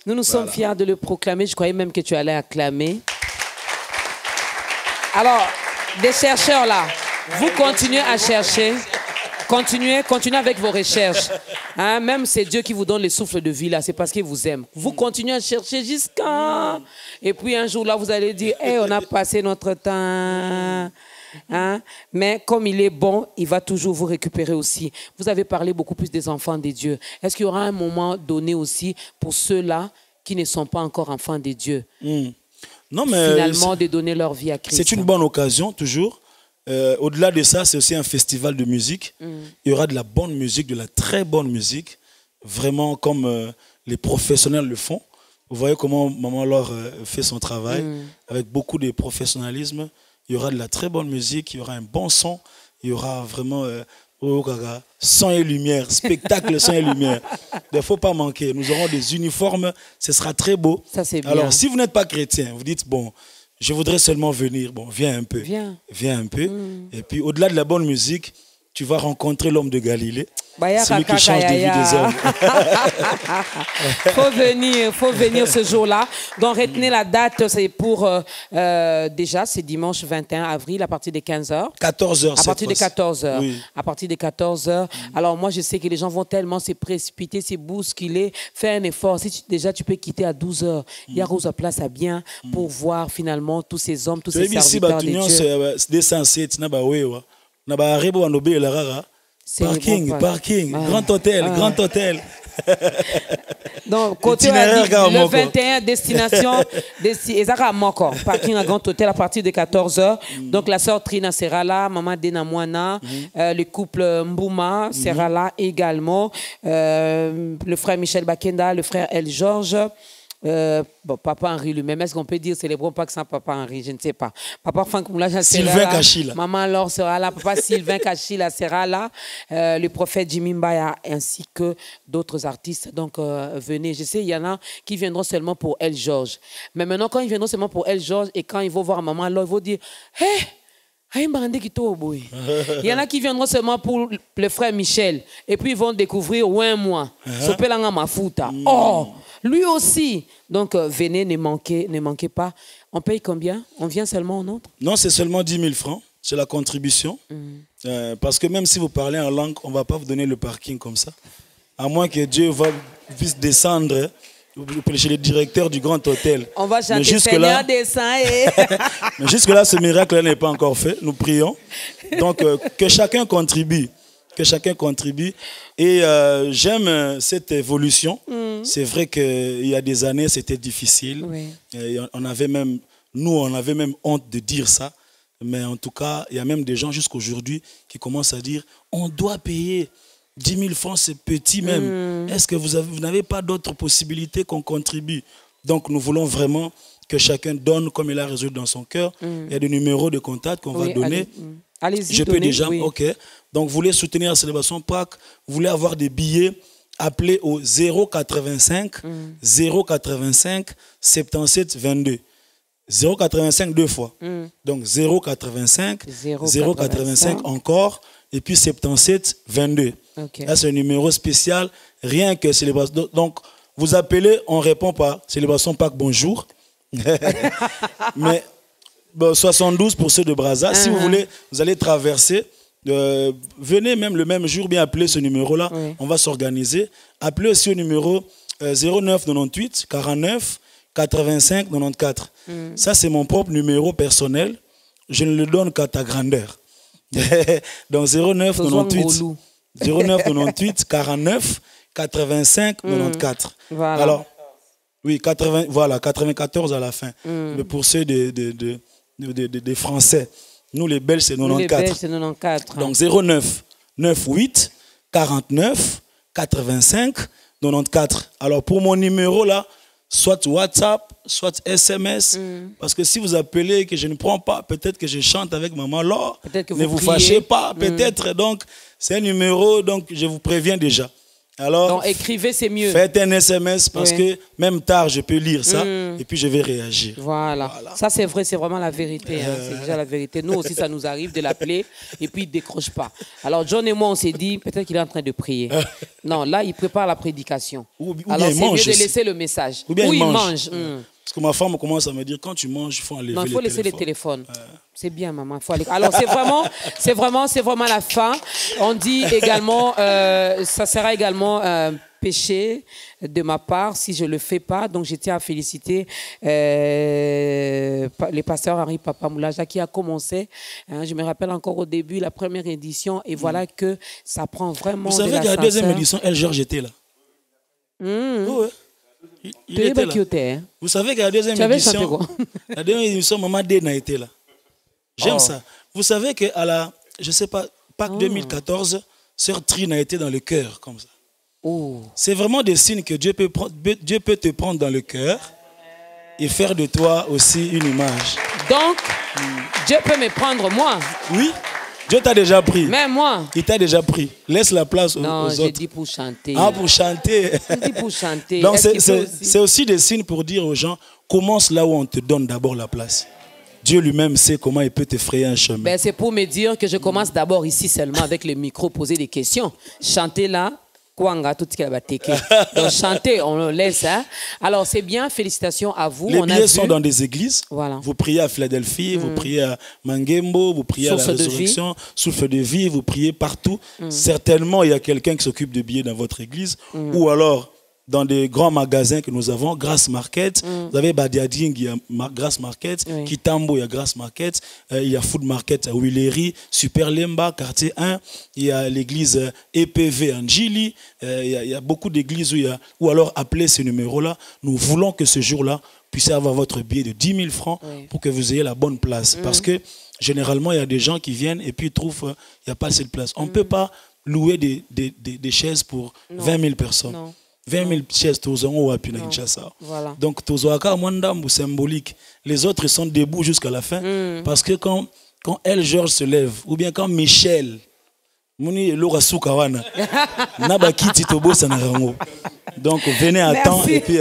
Nous sommes fiers de le proclamer. Je croyais même que tu allais acclamer. Alors, des chercheurs là, vous continuez à chercher. Continuez avec vos recherches. Hein, même c'est Dieu qui vous donne le souffle de vie là, c'est parce qu'il vous aime. Vous continuez à chercher jusqu'à... Et puis un jour là, vous allez dire, hey, on a passé notre temps. Hein? Mais comme il est bon, il va toujours vous récupérer aussi. Vous avez parlé beaucoup plus des enfants de Dieu. Est-ce qu'il y aura un moment donné aussi pour ceux-là qui ne sont pas encore enfants de Dieu? Non, mais finalement, de donner leur vie à Christ. C'est une bonne occasion, toujours. Au-delà de ça, c'est aussi un festival de musique. Il y aura de la bonne musique, de la très bonne musique, vraiment comme les professionnels le font. Vous voyez comment Maman Laure fait son travail, avec beaucoup de professionnalisme. Il y aura de la très bonne musique, il y aura un bon son, il y aura vraiment son et lumière, spectacle son et lumière. Il ne faut pas manquer. Nous aurons des uniformes, ce sera très beau. Ça, c'est bien. Alors, si vous n'êtes pas chrétien, vous dites, bon, je voudrais seulement venir. Bon, viens un peu. Viens un peu. Et puis, au-delà de la bonne musique, tu vas rencontrer l'homme de Galilée. Celui qui change de vie des hommes. faut venir ce jour-là. Donc, retenez la date, c'est pour, déjà, c'est dimanche 21 avril à partir de 15h. 14h. À partir de 14h. Oui. À partir de 14h. Alors, moi, je sais que les gens vont tellement se précipiter, se bousculer. Fais un effort. Si déjà, tu peux quitter à 12h. Il y a Rose à place à bien pour voir finalement tous ces hommes, tous ces serviteurs de Dieu. Parking, grand hôtel. Donc, côté le 21, destination, parking à grand hôtel à partir de 14h. Donc, la sœur Trina sera là, maman Dena Moana, le couple Mbouma sera là également, le frère Michel Bakenda, le frère El Georges. Papa Henri lui-même, est-ce qu'on peut dire célébrons Pâques sans Papa Henri? Je ne sais pas. Papa Franck Moulaja sera là. Kachila. Maman Laure sera là. Papa Sylvain Kachila sera là. Le prophète Jimmy Mbaya ainsi que d'autres artistes. Donc venez. Je sais, il y en a qui viendront seulement pour El Georges. Mais maintenant, quand ils viendront seulement pour El Georges et quand ils vont voir Maman Laure, ils vont dire « Hé! Il y en a qui viendront seulement pour le frère Michel. Et puis ils vont découvrir un mois. Oh, lui aussi. Donc venez, ne manquez pas. On paye combien? On vient seulement au nombre? Non, c'est seulement 10 000 francs. c'est la contribution. Parce que même si vous parlez en langue, on ne va pas vous donner le parking comme ça. À moins que Dieu puisse descendre chez le directeur du grand hôtel. On va chanter Seigneur descend. Mais jusque-là, ce miracle n'est pas encore fait. Nous prions. Donc, que chacun contribue. Que chacun contribue. Et j'aime cette évolution. C'est vrai qu'il y a des années, c'était difficile. Oui. Et on avait même honte de dire ça. Mais en tout cas, il y a même des gens jusqu'aujourd'hui qui commencent à dire on doit payer 10 000 francs, c'est petit même. Est-ce que vous n'avez pas d'autres possibilités qu'on contribue? Donc nous voulons vraiment que chacun donne comme il a résolu dans son cœur. Il y a des numéros de contact qu'on va donner. Allez-y, je peux déjà, ok. Donc vous voulez soutenir la célébration Pâques, vous voulez avoir des billets, appelez au 085 77 22. 085 deux fois. Donc 085 encore, et puis 77 22. Okay. Là, c'est un numéro spécial, rien que célébration. Donc, vous appelez, on ne répond pas. Célébration Pâques, bonjour. Mais 72 pour ceux de Brazza. Si vous voulez, vous allez traverser. Venez même le même jour, bien appeler ce numéro-là. Oui. On va s'organiser. Appelez aussi au numéro 09 98 49 85 94. Ça, c'est mon propre numéro personnel. Je ne le donne qu'à ta grandeur. Donc 09 98 49 85 94. Voilà. Alors, oui, 94 à la fin. Mais pour ceux des Français, nous les Belges, c'est 94. Les Belges, c'est 94. Donc 09 98 49 85 94. Alors pour mon numéro là, soit WhatsApp, soit SMS. Parce que si vous appelez et que je ne prends pas, peut-être que je chante avec maman Laure. Ne vous fâchez pas, peut-être. Donc, c'est un numéro, donc je vous préviens déjà. Alors, donc, écrivez, c'est mieux. Faites un SMS parce que même tard, je peux lire ça et puis je vais réagir. Voilà. Ça, c'est vrai, c'est vraiment la vérité. C'est déjà la vérité. Nous aussi, ça nous arrive de l'appeler et puis il ne décroche pas. Alors, John et moi, on s'est dit, peut-être qu'il est en train de prier. Non, là, il prépare la prédication. Alors, c'est mieux de laisser le message. Ou bien il mange. Parce que ma femme commence à me dire, quand tu manges, il faut enlever les téléphones. Non, il faut laisser les téléphones. C'est bien, maman. Faut aller. Alors, c'est vraiment la fin. On dit également, ça sera également péché de ma part si je ne le fais pas. Donc, je tiens à féliciter les pasteurs Henri Papa Moulaja qui a commencé. Je me rappelle encore au début, la première édition. Et voilà que ça prend vraiment. Vous savez qu'à la deuxième édition, El Georges était là. Ouais. Il était là. Vous savez qu'à la deuxième édition, Maman Dena était là. J'aime ça. Vous savez qu'à la, je sais pas, Pâques 2014, Sœur Trine a été dans le cœur comme ça. C'est vraiment des signes que Dieu peut te prendre dans le cœur et faire de toi aussi une image. Donc, Dieu peut me prendre moi. Oui. Dieu t'a déjà pris. Même moi. Il t'a déjà pris. Laisse la place aux autres. Non, j'ai dit pour chanter. Ah, pour chanter. J'ai dit pour chanter. Donc, c'est aussi des signes pour dire aux gens, commence là où on te donne d'abord la place. Dieu lui-même sait comment il peut te frayer un chemin. Ben, c'est pour me dire que je commence d'abord ici seulement avec le micro, poser des questions. Chanter là. Donc chanter, on le laisse. Alors c'est bien, félicitations à vous. Les billets sont dans des églises. Voilà. Vous priez à Philadelphie, vous priez à Mangembo, vous priez à la Résurrection, Souffle de vie, vous priez partout. Certainement, il y a quelqu'un qui s'occupe de billets dans votre église. Ou alors, dans des grands magasins que nous avons, Grace Market, vous avez Badiading, il y a Grace Market, Kitambo, il y a Grace Market, il y a Food Market à Willery, Super Lemba, quartier 1, il y a l'église EPV Angili, il y a beaucoup d'églises ou alors appelez ce numéro-là. Nous voulons que ce jour-là puissiez avoir votre billet de 10 000 francs pour que vous ayez la bonne place. Parce que généralement, il y a des gens qui viennent et puis ils trouvent qu'il n'y a pas assez de place. On ne peut pas louer des chaises pour 20 000 personnes. Non. 20 000 chaises, voilà. Donc, symbolique. Les autres sont debout jusqu'à la fin. Parce que quand El Georges se lève, ou bien quand Michel Moni Laura Soukawana. Nabakiti Tobosa Narango. Donc venez à temps et puis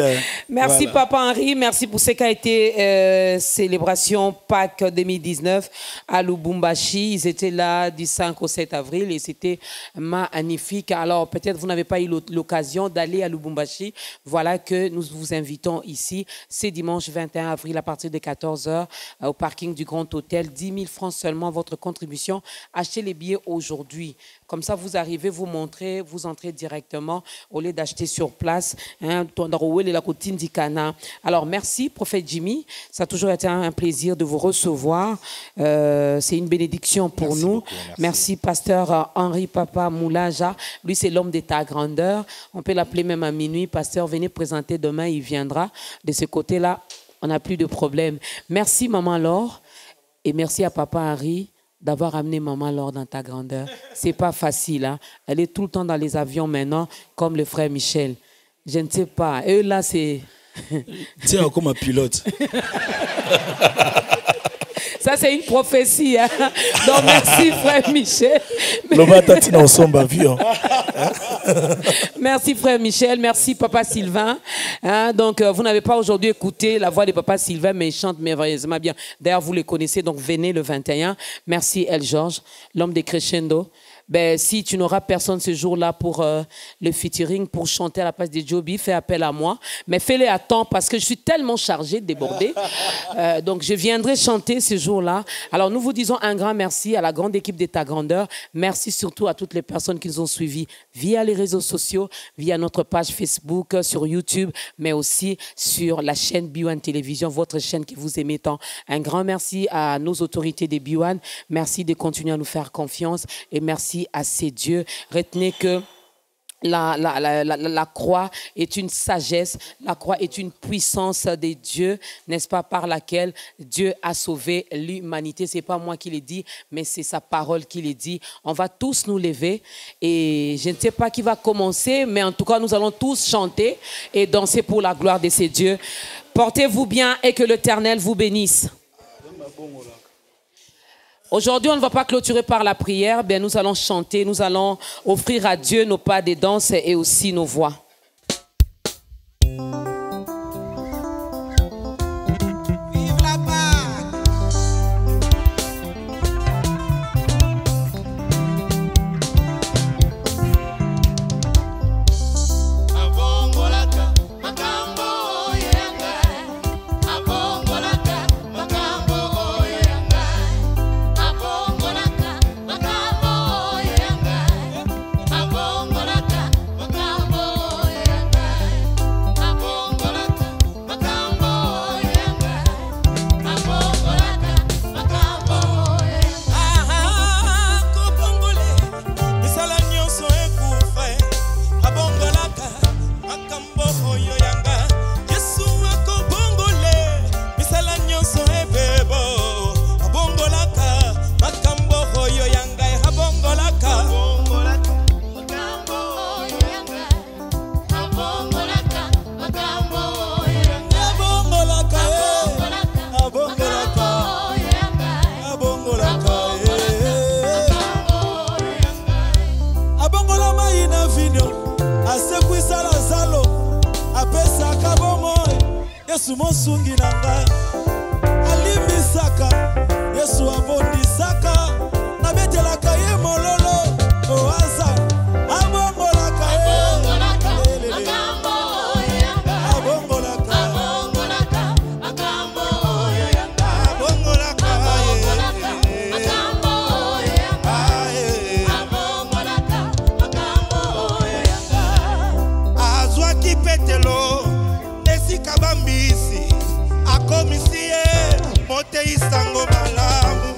merci voilà. Papa Henri, merci pour ce qu'a été célébration Pâques 2019 à Lubumbashi. Ils étaient là du 5 au 7 avril et c'était magnifique. Alors peut-être vous n'avez pas eu l'occasion d'aller à Lubumbashi. Voilà que nous vous invitons ici. C'est dimanche 21 avril à partir de 14h au parking du Grand Hôtel. 10 000 francs seulement votre contribution. Achetez les billets aujourd'hui. Comme ça, vous arrivez, vous montrez, vous entrez directement au lieu d'acheter sur place. Alors, merci, Prophète Jimmy. Ça a toujours été un plaisir de vous recevoir. C'est une bénédiction pour nous. Beaucoup, merci, Pasteur Henri Papa Moulaja. Lui, c'est l'homme de ta grandeur. On peut l'appeler même à minuit. Pasteur, venez présenter demain, il viendra. De ce côté-là, on n'a plus de problème. Merci, Maman Laure. Et merci à Papa Henri d'avoir amené Maman Laure dans ta grandeur. C'est pas facile, hein? Elle est tout le temps dans les avions maintenant, comme le frère Michel. Je ne sais pas. Et là, c'est... Tiens, comme un pilote. Ça, c'est une prophétie. Hein? Donc, merci, frère Michel. Merci, frère Michel. Merci, Papa Sylvain. Hein? Donc, vous n'avez pas aujourd'hui écouté la voix de Papa Sylvain, mais il chante merveilleusement bien. D'ailleurs, vous les connaissez, donc venez le 21. Merci, El Georges, l'homme des crescendo. Ben, si tu n'auras personne ce jour-là pour le featuring, pour chanter à la place de Joby, fais appel à moi. Mais fais-le à temps parce que je suis tellement chargée, débordée. Donc, je viendrai chanter ce jour-là. Alors, nous vous disons un grand merci à la grande équipe de ta grandeur. Merci surtout à toutes les personnes qui nous ont suivis via les réseaux sociaux, via notre page Facebook, sur YouTube, mais aussi sur la chaîne B1 Télévision, votre chaîne que vous aimez tant. Un grand merci à nos autorités de B1. Merci de continuer à nous faire confiance et merci à ces dieux. Retenez que la croix est une sagesse, la croix est une puissance de Dieu, n'est-ce pas, par laquelle Dieu a sauvé l'humanité. C'est pas moi qui l'ai dit, mais c'est sa parole qui l'ai dit. On va tous nous lever et je ne sais pas qui va commencer, mais en tout cas, nous allons tous chanter et danser pour la gloire de ces dieux. Portez-vous bien et que l'Éternel vous bénisse. Aujourd'hui, on ne va pas clôturer par la prière, bien nous allons chanter, nous allons offrir à Dieu nos pas de danse et aussi nos voix. Yesu mosungi nanga alimbisaka Yesu abondisaka nabetelaka ye mololo oaza abongolaka makambo oyanga abongolaka makambo oyanga abongolaka makambo oyanga abongolaka makambo oyanga azwaki petelo kabambisi akomisi ye mote isango malamu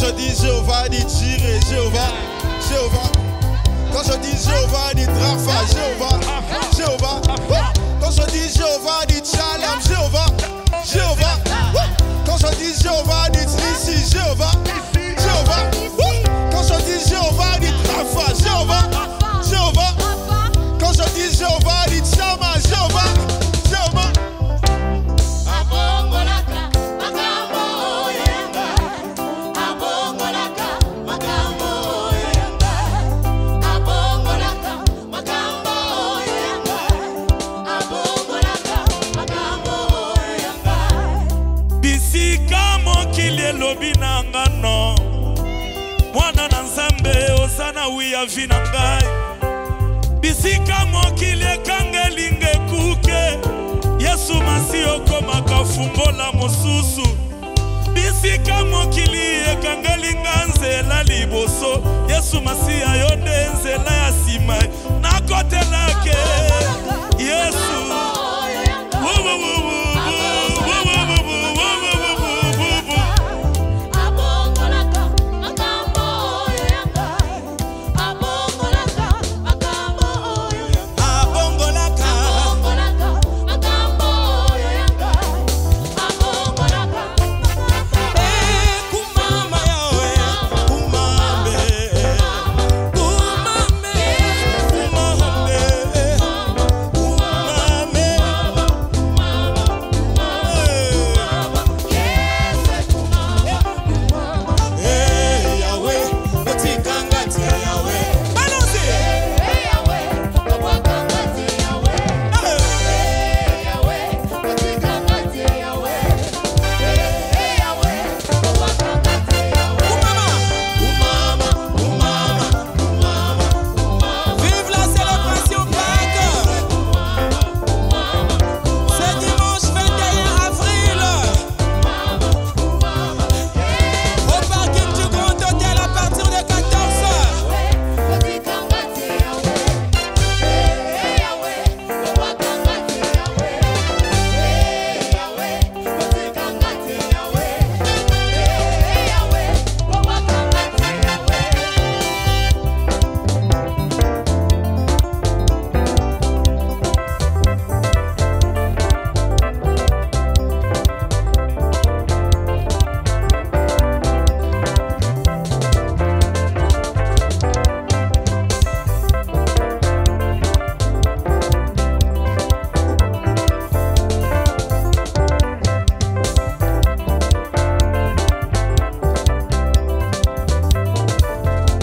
je dis Jéhovah, dit Jireh, Jéhovah, Jéhovah. Quand je dis Jéhovah, dit Rapha, Jéhovah, Jéhovah. Quand je dis Jéhovah, dit Shalom, Jéhovah, Jéhovah. Quand je dis Jéhovah, dit Nissi, Jéhovah, Jéhovah. Quand je dis Jéhovah, dit Rapha, Jéhovah, Jéhovah. Quand je dis Jéhovah, dit Shama, Jéhovah, Jéhovah. Lobinangano mwana na nzambe osana wiya vinangai bisika mokili ekangelinge kuke Yesu masi okomaka fungola mosusu bisika mokili ekangelinga nzela liboso Yesu masi ayonde nzela ya sima nakotelake